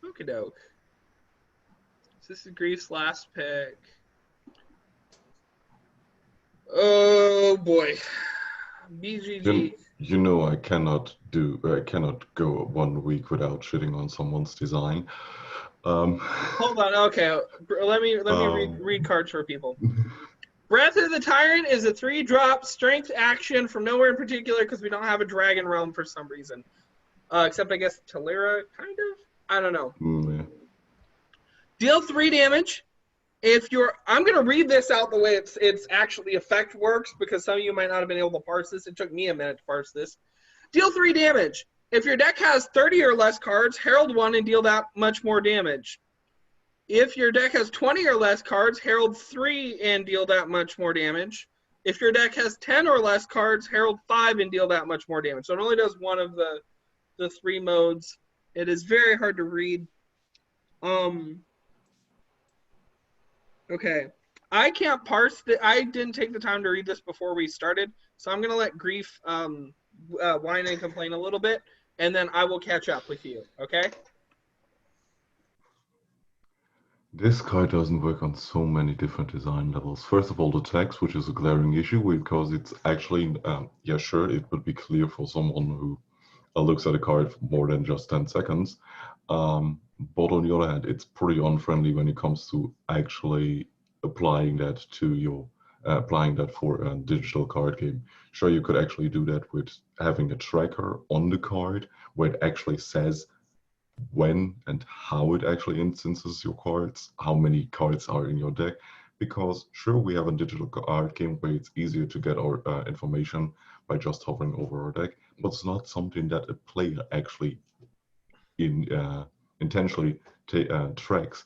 Okie doke. So this is Grief's last pick. Oh boy. BGG. You know I cannot go 1 week without shitting on someone's design. Hold on. Okay. Let me read cards for people. Breath of the Tyrant is a 3-drop strength action from nowhere in particular because we don't have a Dragon Realm for some reason. Except, I guess, Talira, kind of? I don't know. Yeah. Deal 3 damage. I'm going to read this out the way it's actually effect works, because some of you might not have been able to parse this. It took me a minute to parse this. Deal 3 damage. If your deck has 30 or less cards, herald 1 and deal that much more damage. If your deck has 20 or less cards, herald 3 and deal that much more damage. If your deck has 10 or less cards, herald 5 and deal that much more damage. So it only does one of the 3 modes. It is very hard to read. Okay. I can't parse I didn't take the time to read this before we started, so I'm gonna let Grief whine and complain a little bit, and then I will catch up with you. Okay? This card doesn't work on so many different design levels. First of all, the text, which is a glaring issue because it's actually, yeah, sure, it would be clear for someone who looks at a card for more than just 10 seconds. But on the other hand, it's pretty unfriendly when it comes to actually applying that to your, applying that for a digital card game. Sure, you could actually do that with having a tracker on the card where it actually says when and how it actually instances your cards, how many cards are in your deck, because sure, we have a digital card game where it's easier to get our information by just hovering over our deck, but it's not something that a player actually intentionally tracks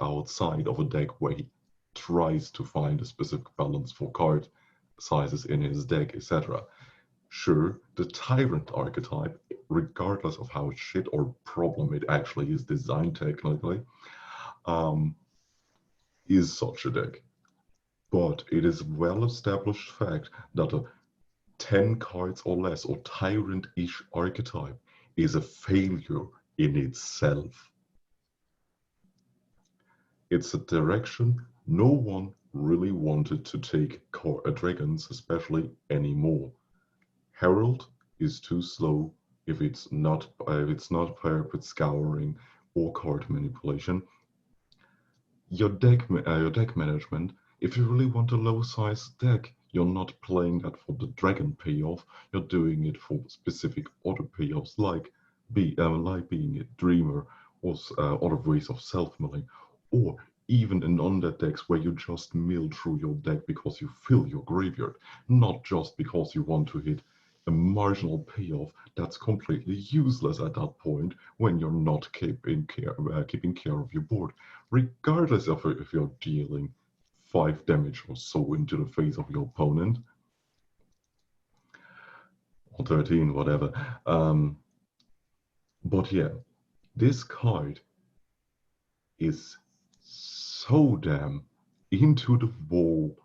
outside of a deck where he tries to find a specific balance for card sizes in his deck, etc. Sure, the Tyrant archetype, regardless of how shit or problem it actually is designed technically, is such a deck. But it is a well-established fact that a 10 cards or less or Tyrant-ish archetype is a failure in itself. It's a direction no one really wanted to take dragons, especially anymore. Herald is too slow if it's not paired with scouring or card manipulation. Your deck management, if you really want a low-sized deck, you're not playing that for the dragon payoff. You're doing it for specific other payoffs, like being a dreamer or other ways of self-milling, or even in undead decks where you just mill through your deck because you fill your graveyard, not just because you want to hit a marginal payoff that's completely useless at that point when you're not keeping care of your board, regardless of if you're dealing 5 damage or so into the face of your opponent, or 13, whatever. But yeah, this card is so damn into the wall.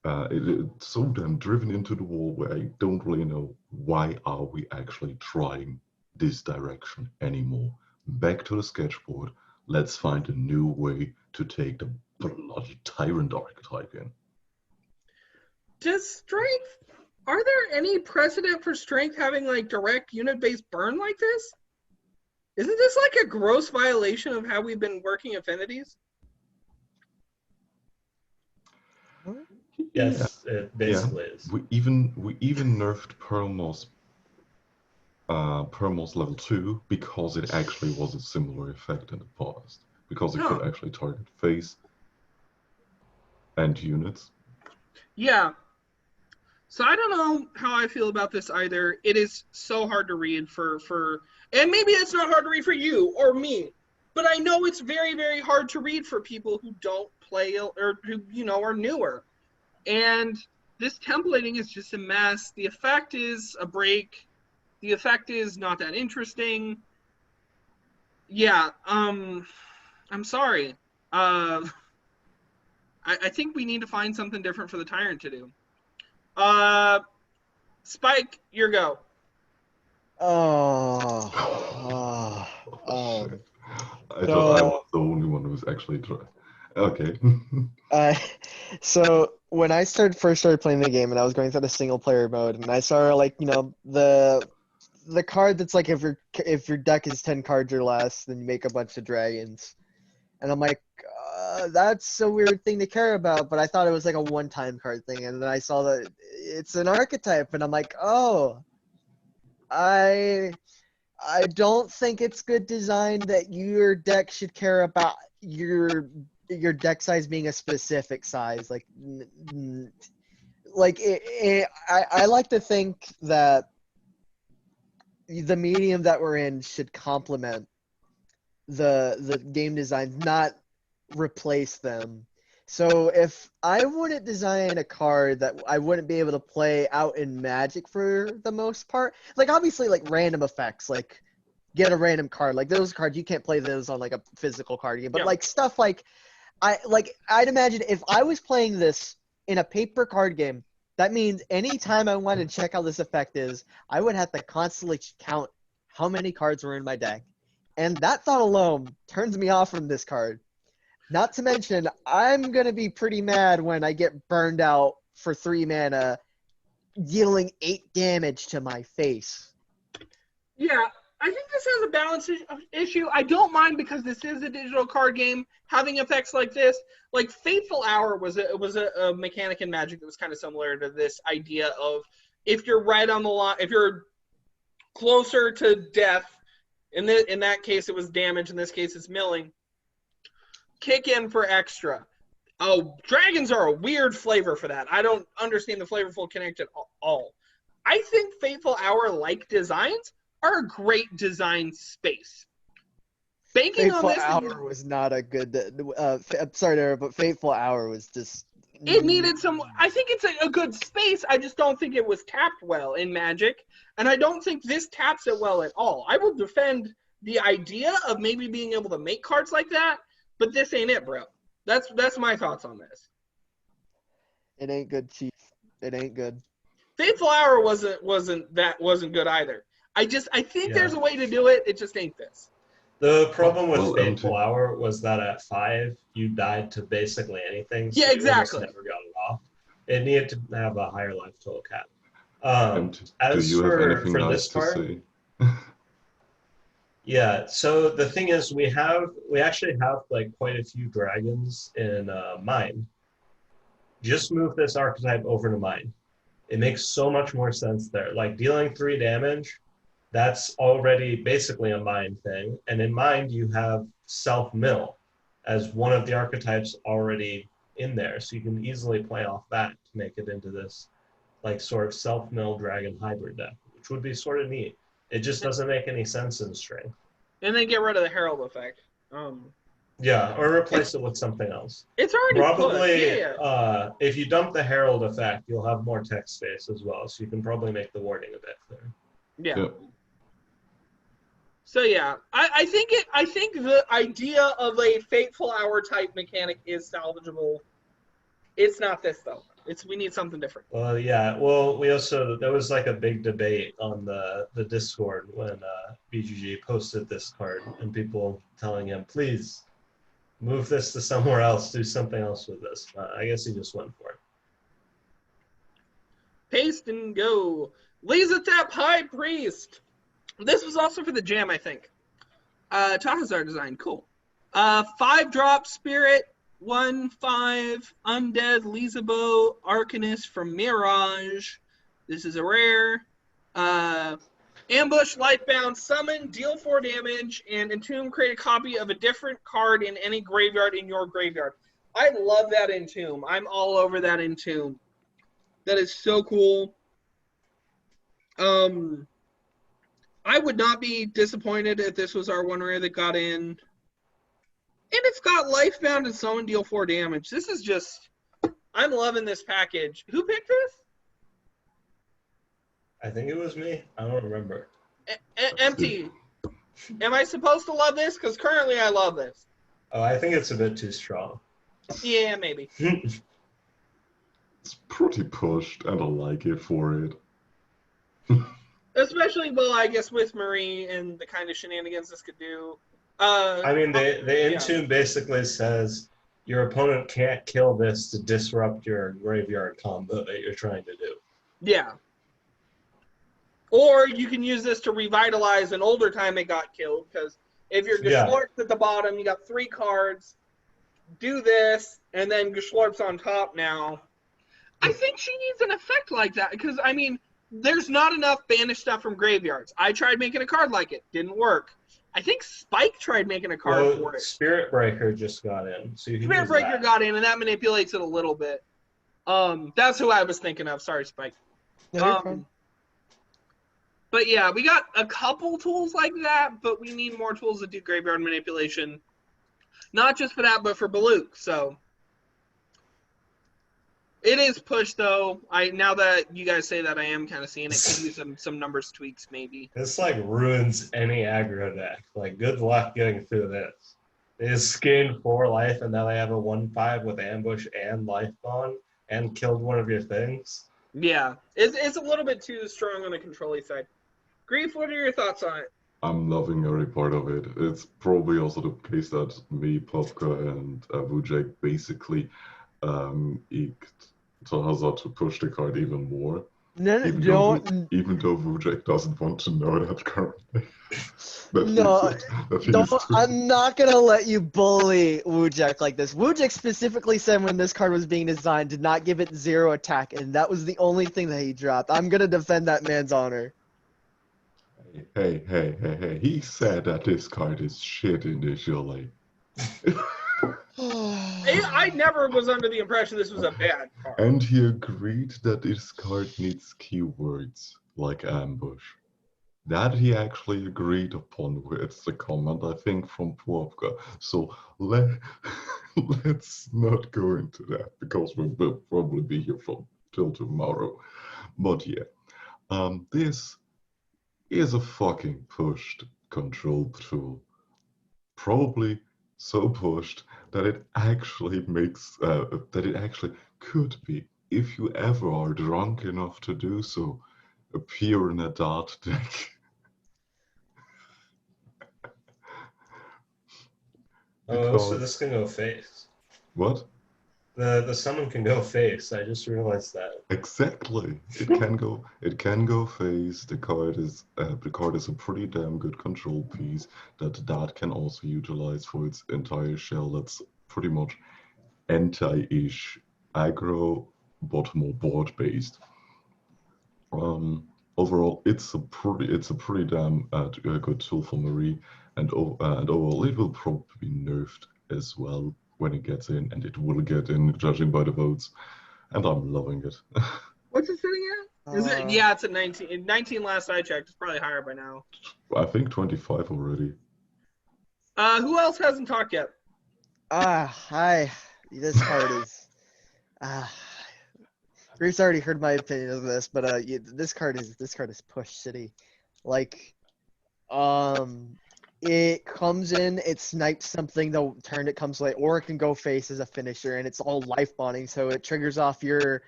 It's so damn driven into the wall where I don't really know why are we actually trying this direction anymore. Back to the sketchboard. Let's find a new way to take the bloody Tyrant archetype in. Does Strength... Are there any precedent for Strength having like direct unit-based burn like this? Isn't this like a gross violation of how we've been working affinities? Yes, it basically is. We even nerfed Permos level 2 because it actually was a similar effect in the past. Because it could actually target face and units. Yeah. So I don't know how I feel about this either. It is so hard to read and maybe it's not hard to read for you or me, but I know it's very, very hard to read for people who don't play or who, are newer. And this templating is just a mess. The effect is a break. The effect is not that interesting. Yeah, I'm sorry. I think we need to find something different for the Tyrant to do. Spike, your go. I thought I was the only one who was actually trying. Okay. So when I first started playing the game and I was going through the single player mode and I saw the card that's like if your deck is 10 cards or less, then you make a bunch of dragons. And I'm like, that's a weird thing to care about, but I thought it was like a one-time card thing. And then I saw that it's an archetype and I'm like, oh, I don't think it's good design that your deck should care about your your deck size being a specific size. Like, I like to think that the medium that we're in should complement the game designs, not replace them. So if I wouldn't design a card that I wouldn't be able to play out in Magic for the most part, like obviously like random effects, like get a random card, like those cards you can't play those on like a physical card game, but Yeah. like stuff like I'd imagine if I was playing this in a paper card game, that means anytime I wanted to check how this effect is, I would have to constantly count how many cards were in my deck. And that thought alone turns me off from this card. Not to mention, I'm going to be pretty mad when I get burned out for 3 mana, dealing 8 damage to my face. Yeah, I think this has a balance issue. I don't mind because this is a digital card game having effects like this. Like Fateful Hour was a mechanic in Magic that was kind of similar to this idea of if you're right on the line, if you're closer to death, in that case it was damage, in this case it's milling, kick in for extra. Oh, dragons are a weird flavor for that. I don't understand the flavorful connect at all. I think Fateful Hour-like designs are a great design space. Banking Fateful on this, Hour was not a good. I'm sorry, Dara, but Fateful Hour was just. it needed some. I think it's a good space. I just don't think it was tapped well in Magic, and I don't think this taps it well at all. I will defend the idea of maybe being able to make cards like that, but this ain't it, bro. That's my thoughts on this. It ain't good, Chief. It ain't good. Fateful Hour wasn't good either. I think there's a way to do it. It just ain't this. The problem with Well, Fateful Hour was that at 5, you died to basically anything. So Yeah, you exactly. almost never got it off. It needed to have a higher life total cap. And do As you have for anything nice this to part, say? yeah. So the thing is, we actually have like quite a few dragons in Mine. Just move this archetype over to Mine. It makes so much more sense there. Like dealing 3 damage, that's already basically a Mind thing. And in Mind, you have self-mill as one of the archetypes already in there. So you can easily play off that to make it into this like sort of self-mill dragon hybrid deck, which would be sort of neat. It just doesn't make any sense in strength. And then get rid of the Herald effect. Yeah, or replace it with something else. It's already Probably, yeah. if you dump the Herald effect, you'll have more text space as well, so you can probably make the wording a bit clearer. Yeah. Yep. So yeah, I think the idea of a Fateful Hour type mechanic is salvageable. It's not this though. We need something different. Well, yeah. Well, there was like a big debate on the Discord when BGG posted this card, and people telling him, please move this to somewhere else, do something else with this. I guess he just went for it. Paste and go. Lizathep High Priest. This was also for the jam, I think. Tahazar design, cool. 5-drop Spirit, 1/5 Undead Lizabo Arcanist from Mirage. This is a rare. Ambush, Lightbound, Summon, deal 4 damage, and Entomb, create a copy of a different card in any graveyard in your graveyard. I love that Entomb. I'm all over that Entomb. That is so cool. I would not be disappointed if this was our one rare that got in. And it's got Lifebound and Summon, deal 4 damage. This is just... I'm loving this package. Who picked this? I think it was me. I don't remember. Empty. Am I supposed to love this? Because currently I love this. Oh, I think it's a bit too strong. Yeah, maybe. It's pretty pushed, and I like it for it. Especially, well, I guess with Marie and the kind of shenanigans this could do. I mean, the Entomb basically says your opponent can't kill this to disrupt your graveyard combo that you're trying to do. Yeah. Or you can use this to revitalize an older time it got killed, because if you're Geschlorp's at the bottom, you got 3 cards, do this, and then Geschlorp's on top now. I think she needs an effect like that, because, I mean, there's not enough banished stuff from graveyards. I tried making a card like it. Didn't work. I think Spike tried making a card for it. Spirit Breaker just got in, so you can Spirit use Breaker that. got in, and that manipulates it a little bit. That's who I was thinking of. Sorry, Spike. No, you're fine. But yeah, we got a couple tools like that, but we need more tools to do graveyard manipulation. Not just for that, but for Baluk. So it is pushed though. Now that you guys say that, I am kind of seeing it. Could use some numbers tweaks maybe. This like ruins any aggro deck. Like, good luck getting through this. They just gained 4 life, and now they have a 1/5 with ambush and life gone, and killed one of your things. Yeah, it's a little bit too strong on the control side. Grief, what are your thoughts on it? I'm loving every part of it. It's probably also the case that me, Popka, and Vujek basically eked Tahazar to push the card even more. Even though Vujek doesn't want to know that currently. I'm not gonna let you bully Wujek like this. Wujek specifically said when this card was being designed did not give it 0 attack, and that was the only thing that he dropped. I'm gonna defend that man's honor. Hey. He said that this card is shit initially. I never was under the impression this was a bad card. And he agreed that this card needs keywords like ambush. That he actually agreed upon with the comment, I think, from Puovka. So let's not go into that, because we'll probably be here till tomorrow. But yeah, this is a fucking pushed control tool. Probably so pushed that it actually makes, that it actually could be, if you ever are drunk enough to do so, appear in a dart deck. So this can go face. What? The summon can go face. I just realized that. Exactly. It can go. It can go face. The card is a pretty damn good control piece that can also utilize for its entire shell. That's pretty much anti-ish aggro, but more board based. Overall, it's a pretty damn good tool for Marie, and overall it will probably be nerfed as well when it gets in, and it will get in, judging by the votes, and I'm loving it. What's it sitting at? Is it? Yeah, it's at 19. 19 last I checked. It's probably higher by now. I think 25 already. Who else hasn't talked yet? Hi. This card is. Grief's already heard my opinion of this, but this card is push city. Like, it comes in, it snipes something the turn it comes late, or it can go face as a finisher, and it's all life bonding, so it triggers off your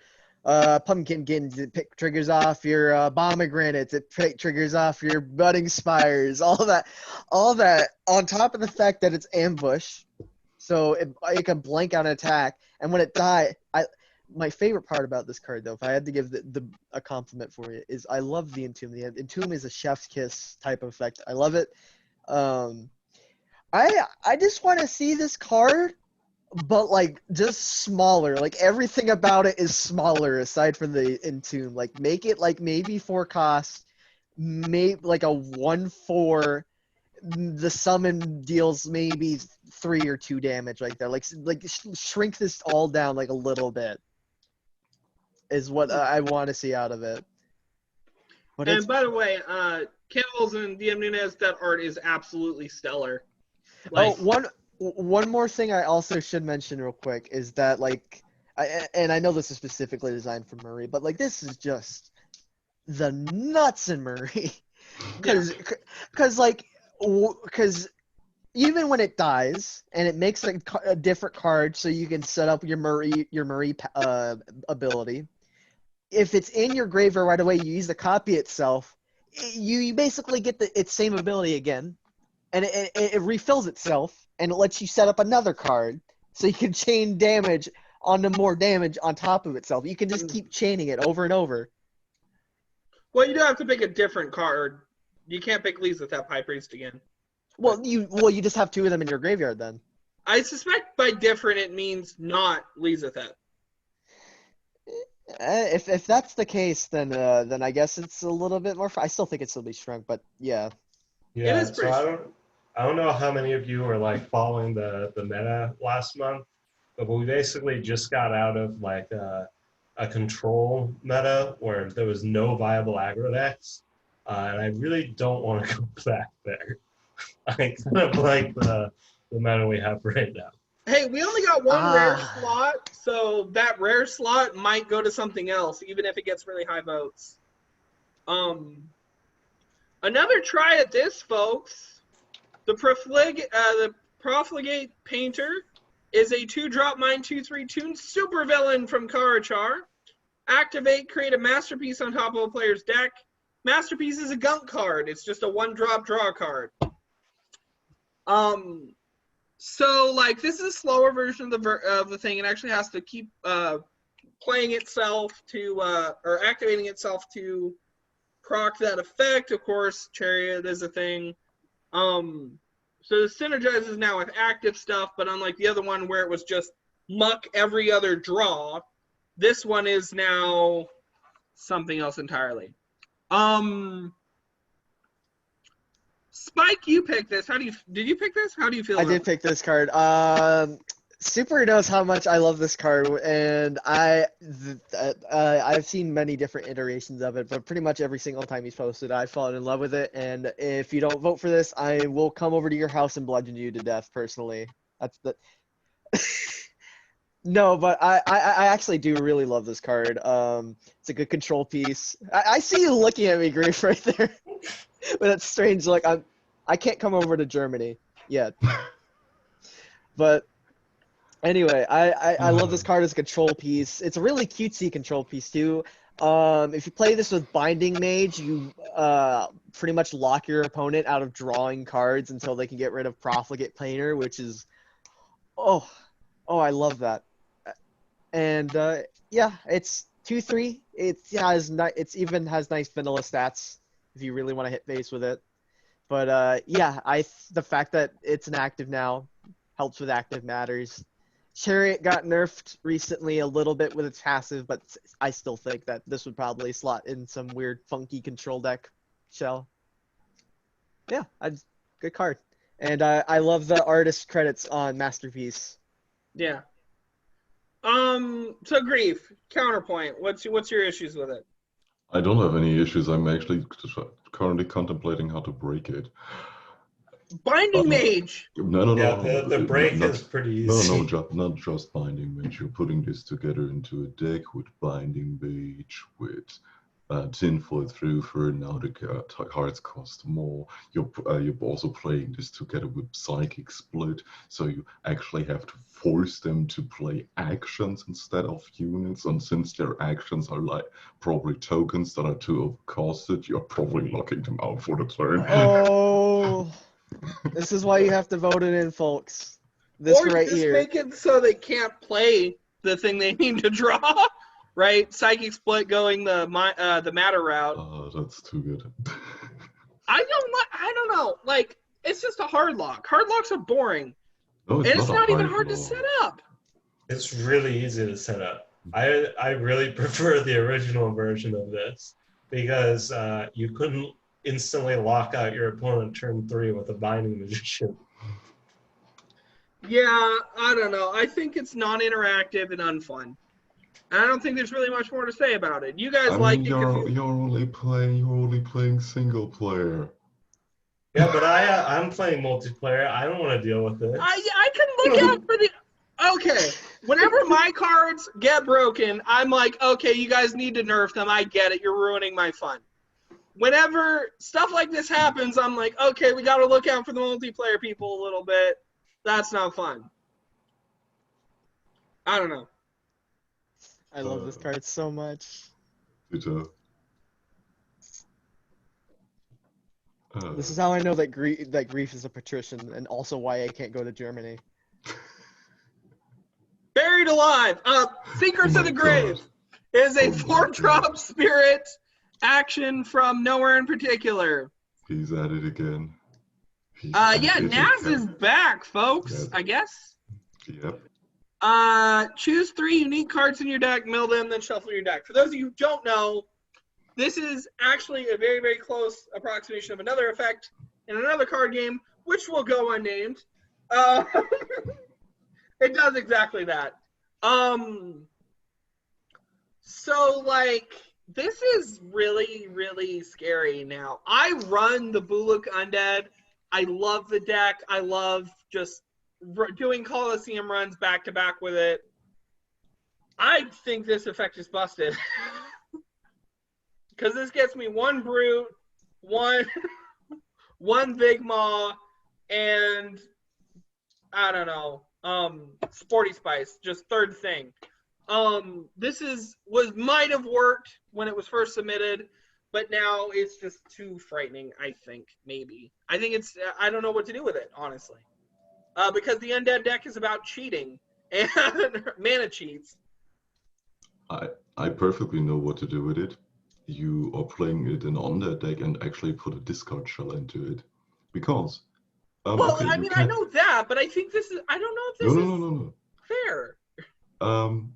pumpkins, it triggers off your pomegranates, it triggers off your budding spires, all that on top of the fact that it's ambush, so it can blank out an attack, and when it dies, my favorite part about this card, though, if I had to give a compliment for it, is I love the Entomb. The Entomb is a chef's kiss type of effect. I love it. I just want to see this card, but like just smaller. Like everything about it is smaller aside from the Entomb. Like make it like maybe 4 cost, maybe like a 1/4. The summon deals maybe 3 or 2 damage like that. Like shrink this all down like a little bit. Is what I want to see out of it. But and by the way, Cannibals and DM Nunez, that art is absolutely stellar. Like, one more thing I also should mention real quick is that like, I know this is specifically designed for Marie, but like this is just the nuts in Marie, because even when it dies and it makes a different card, so you can set up your Marie ability. If it's in your graveyard right away, you use the copy itself. You basically get its same ability again, and it refills itself, and it lets you set up another card, so you can chain damage onto more damage on top of itself. You can just keep chaining it over and over. Well, you do have to pick a different card. You can't pick Lizathep High Priest again. Well, you just have 2 of them in your graveyard then. I suspect by different it means not Lizathep. If that's the case, then I guess it's a little bit more. I still think it still be shrunk, but yeah. Yeah, is so pretty I don't know how many of you were like following the meta last month, but we basically just got out of like a control meta where there was no viable aggro decks, and I really don't want to go back there. I kind of like the meta we have right now. Hey, we only got one rare Ah. slot, so that rare slot might go to something else, even if it gets really high votes. Another try at this, folks. The Profligate Painter is a 2-drop mine 2/3 tune supervillain from Karachar. Activate, create a masterpiece on top of a player's deck. Masterpiece is a gunk card. It's just a 1-drop draw card. So like this is a slower version of the thing. It actually has to keep playing itself to or activating itself to proc that effect. Of course, Chariot is a thing. So the synergizes now with active stuff, but unlike the other one where it was just muck every other draw, this one is now something else entirely. Spike, you picked this. Did you pick this? How do you feel I about did pick this card. Super knows how much I love this card, and I've seen many different iterations of it, but pretty much every single time he's posted, I've fallen in love with it. And if you don't vote for this, I will come over to your house and bludgeon you to death personally. That's the. No, but I actually do really love this card. It's a good control piece. I see you looking at me, Grief, right there. But it's strange. Like I can't come over to Germany yet. But anyway, I love this card as a control piece. It's a really cutesy control piece too. If you play this with Binding Mage, you pretty much lock your opponent out of drawing cards until they can get rid of Profligate Painter, which is I love that. And yeah, it's 2/3. It's even has nice vanilla stats if you really want to hit base with it. But yeah, the fact that it's an active now helps with active matters. Chariot got nerfed recently a little bit with its passive, but I still think that this would probably slot in some weird funky control deck shell. Yeah, good card. And I love the artist credits on Masterpiece. Yeah. So Grief, counterpoint. What's your issues with it? I don't have any issues. I'm actually currently contemplating how to break it. Binding Mage. No. Yeah, the break is pretty easy. No, not just Binding Mage. You're putting this together into a deck with Binding Mage, with Tinfoil Through. Now the cards cost more. You're also playing this together with Psychic Split, so you actually have to force them to play actions instead of units. And since their actions are like probably tokens that are too overcosted, you're probably locking them out for the turn. Oh. This is why you have to vote it in, folks. This or right just here. make it so they can't play the thing they need to draw, right? Psychic Split going the matter route. Oh, that's too good. I don't know. Like, it's just a hard lock. Hard locks are boring. No, and it's not even hard to set up. It's really easy to set up. I really prefer the original version of this because you couldn't instantly lock out your opponent turn 3 with a Binding Magician. Yeah, I don't know. I think it's non-interactive and unfun. I don't think there's really much more to say about it. You guys like it. You're only playing single player. Yeah, but I'm playing multiplayer. I don't want to deal with this. I can look out for the. Okay, whenever my cards get broken, I'm like, okay, you guys need to nerf them. I get it. You're ruining my fun. Whenever stuff like this happens, I'm like, okay, we got to look out for the multiplayer people a little bit. That's not fun. I don't know. I love this card so much. This is how I know that Grief is a patrician, and also why I can't go to Germany. Buried Alive. Secrets of the Grave is a 4-drop spirit action from nowhere in particular. He's at it again. Yeah, Naz is back, folks. Yep. I guess. Yep. Choose 3 unique cards in your deck, mill them, then shuffle your deck. For those of you who don't know, this is actually a very, very close approximation of another effect in another card game, which will go unnamed. It does exactly that. So, like, this is really, really scary now. I run the Buluk Undead. I love the deck. I love just doing Coliseum runs back-to-back with it. I think this effect is busted. Because this gets me 1 Brute, one Big Maw, and, I don't know, Sporty Spice, just third thing. This might have worked when it was first submitted, but now it's just too frightening, I think, maybe. I don't know what to do with it, honestly. Because the Undead deck is about cheating and mana cheats. I perfectly know what to do with it. You are playing it in Undead deck and actually put a discard shell into it. Because okay, I know that, but I think I don't know if this is fair.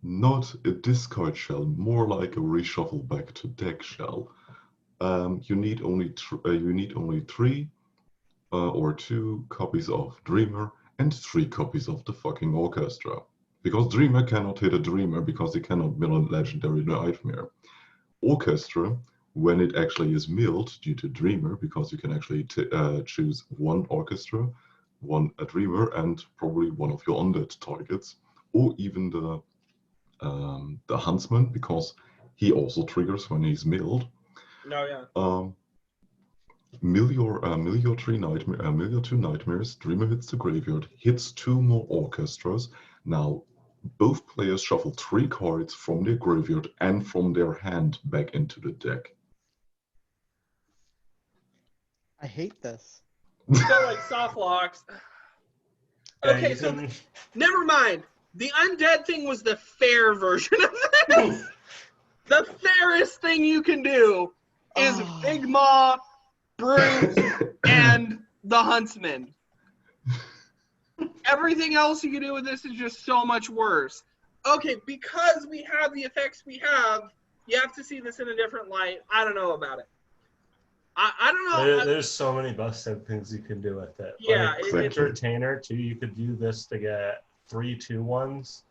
Not a discard shell, more like a reshuffle back to deck shell. You need only 3 or 2 copies of Dreamer and 3 copies of the fucking Orchestra. Because Dreamer cannot hit a Dreamer because he cannot mill a Legendary Nightmare. Orchestra, when it actually is milled due to Dreamer, because you can actually choose 1 Orchestra, 1 Dreamer, and probably 1 of your Undead targets, or even the Huntsman, because he also triggers when he's milled. No, yeah. Mill your 2 Nightmares, Dreamer hits the graveyard, hits 2 more Orchestras. Now, both players shuffle 3 cards from their graveyard and from their hand back into the deck. I hate this. So, like, soft locks. Okay, so never mind. The Undead thing was the fair version of this. The fairest thing you can do is Big Maw, Brute, and the Huntsman. Everything else you can do with this is just so much worse. Okay, because we have the effects we have, you have to see this in a different light. I don't know about it. I don't know. There's so many busted things you can do with it. Yeah, like Entertainer too. You could do this to get 3 2-1s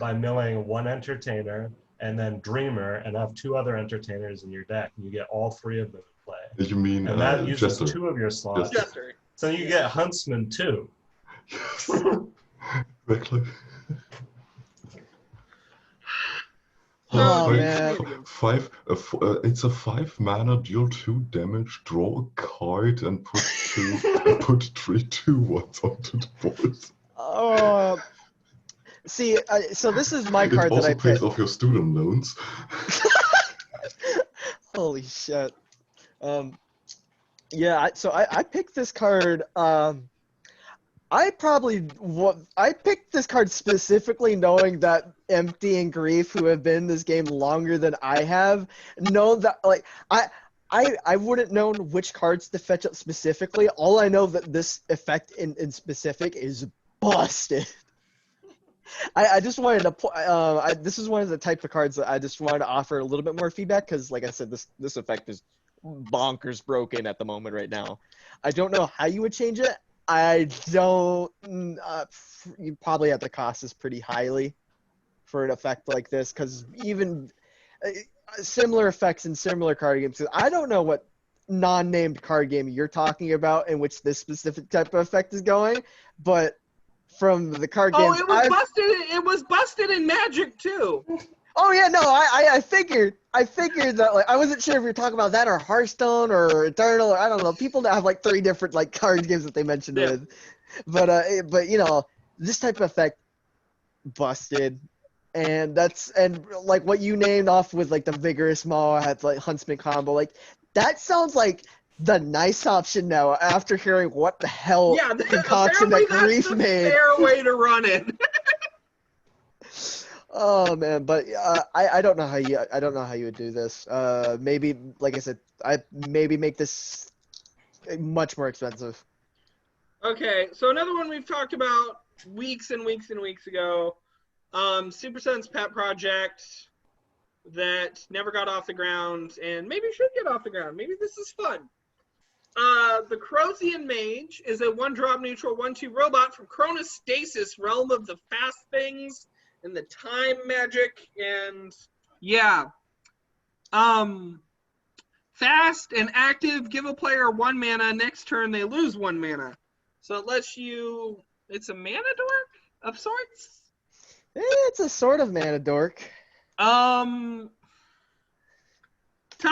by milling 1 Entertainer and then Dreamer, and have 2 other Entertainers in your deck, and you get all 3 of them in play. You mean and that uses Jester. 2 of your slots. Jester. So you get Huntsman too. Exactly. Oh, man. It's a 5 mana, deal 2 damage, draw a card, and put 3 2/1s onto the board. See, so this is my card that I picked. It also pays off your student loans. Holy shit. Yeah, so I picked this card. I picked this card specifically knowing that Empty and Grief, who have been in this game longer than I have, know that, like, I wouldn't know which cards to fetch up specifically. All I know that this effect in specific is busted. I just wanted to this is one of the type of cards that I just wanted to offer a little bit more feedback, because, like I said, this effect is bonkers broken at the moment right now. I don't know how you would change it. I don't. You probably have to cost this pretty highly for an effect like this, because even similar effects in similar card games. I don't know what non-named card game you're talking about in which this specific type of effect is going, but from the card games, it was busted in Magic too. Oh yeah, no, I figured that, like, I wasn't sure if you were talking about that or Hearthstone or Eternal, or I don't know, people that have like 3 different like card games that they mentioned with, but you know, this type of effect busted, and like what you named off with like the Vigorous Maw had like Huntsman combo, like that sounds like the nice option now after hearing what the hell concoction that Grief made. Fair way to run it. Oh man, but I don't know how you would do this. Maybe, like I said, maybe make this much more expensive. Okay, so another one we've talked about weeks and weeks and weeks ago Super Sun's pet project that never got off the ground and maybe should get off the ground. Maybe this is fun. The Chrosyian Mage is a 1-drop neutral 1/2 robot from Chronostasis, realm of the fast things and the time magic, and yeah. Fast and active, give a player 1 mana. Next turn they lose 1 mana. So it lets you, it's a mana dork of sorts? It's a sort of mana dork. Tell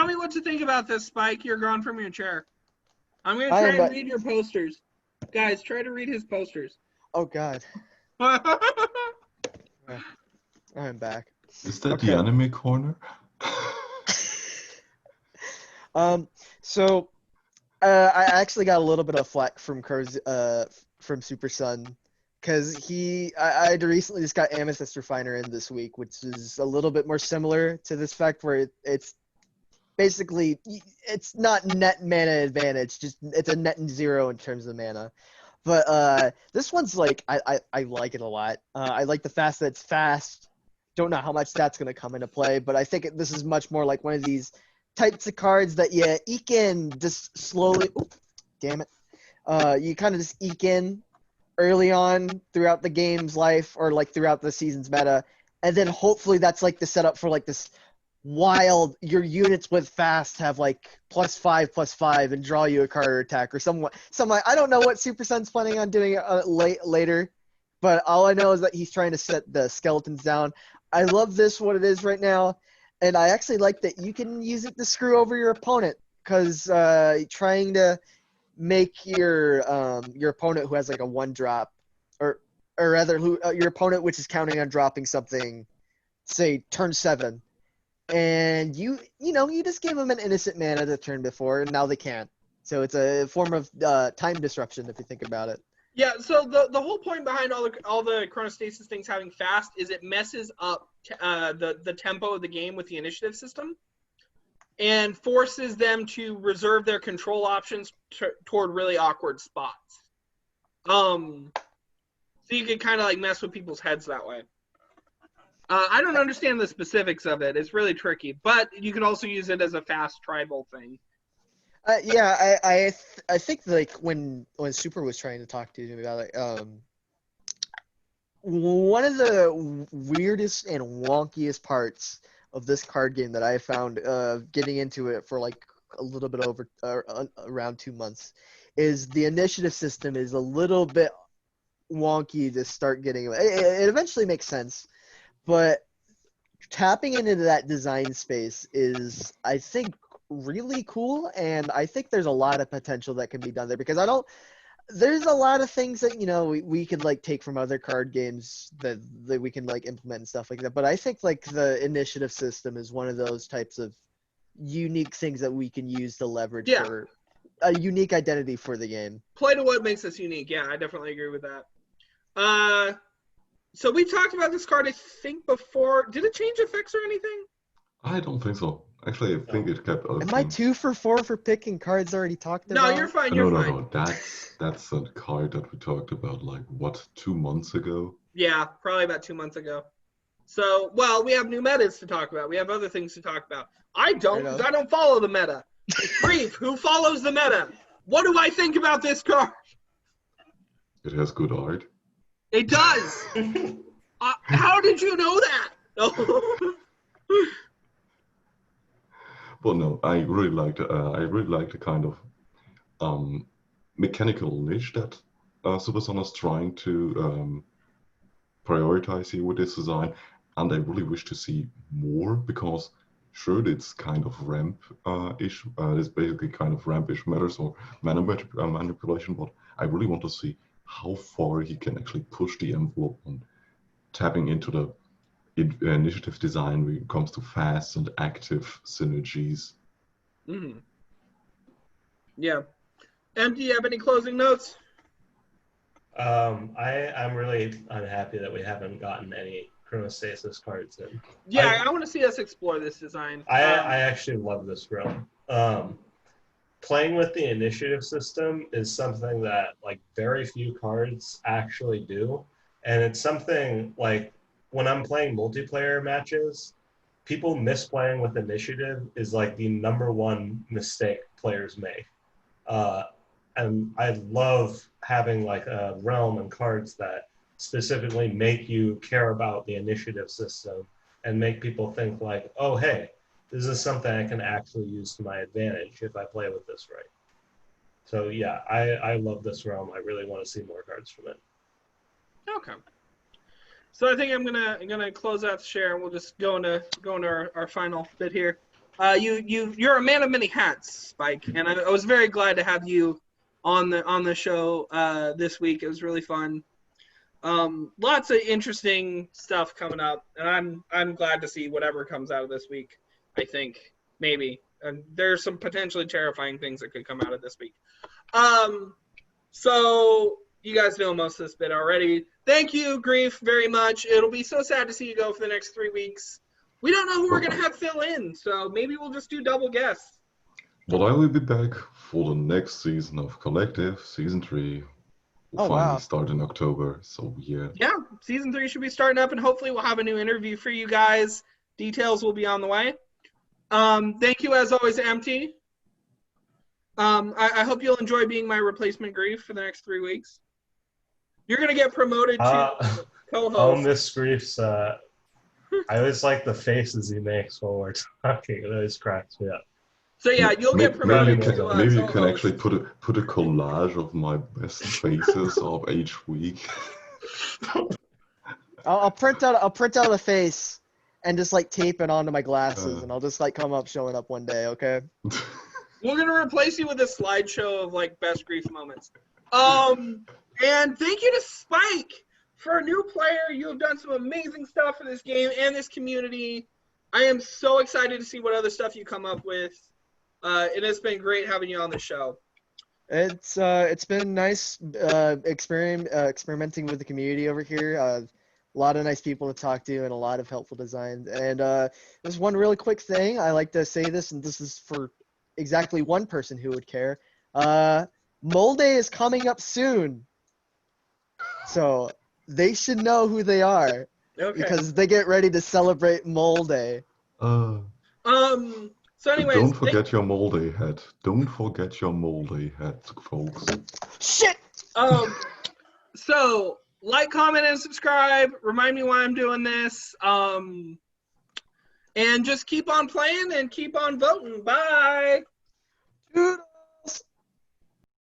me what to think about this, Spike. You're gone from your chair. I'm going to try and read your posters. Guys, try to read his posters. Oh, God. I'm back. Is that the anime corner? So, I actually got a little bit of flack from Super Sun, because I'd recently just got Amethyst Refiner in this week, which is a little bit more similar to this fact, where it's basically, it's not net mana advantage, just it's a net and 0 in terms of mana. But this one's like, I like it a lot. I like the fact that it's fast. Don't know how much that's going to come into play, but I think this is much more like one of these types of cards that you eke in just slowly. Oops, damn it. You kind of just eke in early on throughout the game's life, or like throughout the season's meta, and then hopefully that's like the setup for like this wild, your units with fast have like +5/+5 and draw you a card or attack or some I don't know what Super Sun's planning on doing later, but all I know is that he's trying to set the skeletons down. I love this, what it is right now, and I actually like that you can use it to screw over your opponent, because trying to make your opponent who has like a 1-drop, or rather your opponent which is counting on dropping something, say turn 7, and you just gave them an innocent mana the turn before, and now they can't. So it's a form of time disruption if you think about it. Yeah, so the whole point behind all the Chronostasis things having fast is it messes up the tempo of the game with the initiative system, and forces them to reserve their control options toward really awkward spots. So you can kind of like mess with people's heads that way. I don't understand the specifics of it. It's really tricky, but you can also use it as a fast tribal thing. Yeah, I think like when Super was trying to talk to me about it, one of the weirdest and wonkiest parts of this card game that I found getting into it for like a little bit over around 2 months is the initiative system is a little bit wonky to start getting. It eventually makes sense, but tapping into that design space is, I think, really cool, and I think there's a lot of potential that can be done there, because there's a lot of things that we could like take from other card games that we can like implement and stuff like that, but I think like the initiative system is one of those types of unique things that we can use to leverage for a unique identity for the game. Play to what makes us unique. Yeah, I definitely agree with that. So we talked about this card, I think, before. Did it change effects or anything? I don't think so. Actually, I think it kept. Am I 2 for 4 for picking cards already talked about? No, you're fine. You're fine. No. That's a card that we talked about like 2 months ago. Yeah, probably about 2 months ago. So, well, we have new metas to talk about. We have other things to talk about. I don't, because I don't follow the meta. Brief, who follows the meta? What do I think about this card? It has good art. It does. How did you know that? Well, no, I really liked the kind of mechanical niche that Super Sun is trying to prioritize here with this design, and I really wish to see more, because sure, it's kind of ramp-ish. It's basically kind of ramp-ish matters or mana manipulation, but I really want to see how far he can actually push the envelope on tapping into the initiative design when it comes to fast and active synergies. Mm-hmm. Yeah. Em, do you have any closing notes? I'm really unhappy that we haven't gotten any Chronostasis cards in. Yeah, I want to see us explore this design. I actually love this realm. Playing with the initiative system is something that like very few cards actually do, and it's something like when I'm playing multiplayer matches, people misplaying with initiative is like the #1 mistake players make. And I love having like a realm and cards that specifically make you care about the initiative system and make people think like, oh, hey, this is something I can actually use to my advantage if I play with this right. So yeah, I love this realm. I really want to see more cards from it. Okay. So I think I'm gonna close out the share, and we'll just go into our final bit here. You're a man of many hats, Spike, and I was very glad to have you on the show this week. It was really fun. Lots of interesting stuff coming up, and I'm glad to see whatever comes out of this week. I think maybe, and there's some potentially terrifying things that could come out of this week. So you guys know most of this bit already. Thank you, Grief, very much. It'll be so sad to see you go for the next 3 weeks. We don't know who we're going to have fill in, so maybe we'll just do double guests. But I will be back for the next season of Collective, Season 3. We'll finally start in October, so yeah. Yeah, Season 3 should be starting up, and hopefully we'll have a new interview for you guys. Details will be on the way. Thank you, as always, MT. I hope you'll enjoy being my replacement Grief for the next 3 weeks. You're going to get promoted to co-host. On this Grief's, I always like the faces he makes while we're talking. It always cracks me up. So yeah, you'll get promoted maybe you can actually put a collage of my best faces of each week. I'll print out a face and just like tape it onto my glasses, and I'll just like come up showing up one day. Okay. We're gonna replace you with a slideshow of like best Grief moments. And thank you to Spike for a new player. You have done some amazing stuff for this game and this community. I am so excited to see what other stuff you come up with. It has been great having you on the show. It's been nice experimenting with the community over here. A lot of nice people to talk to and a lot of helpful designs. And there's one really quick thing. I like to say this, and this is for exactly one person who would care. Mole Day is coming up soon. So they should know who they are. Okay. Because they get ready to celebrate Mole Day. So anyways, don't forget your Mole Day hat. Don't forget your Mole Day hat, folks. Shit! So like, comment, and subscribe. Remind me why I'm doing this. And just keep on playing and keep on voting. Bye! Dude.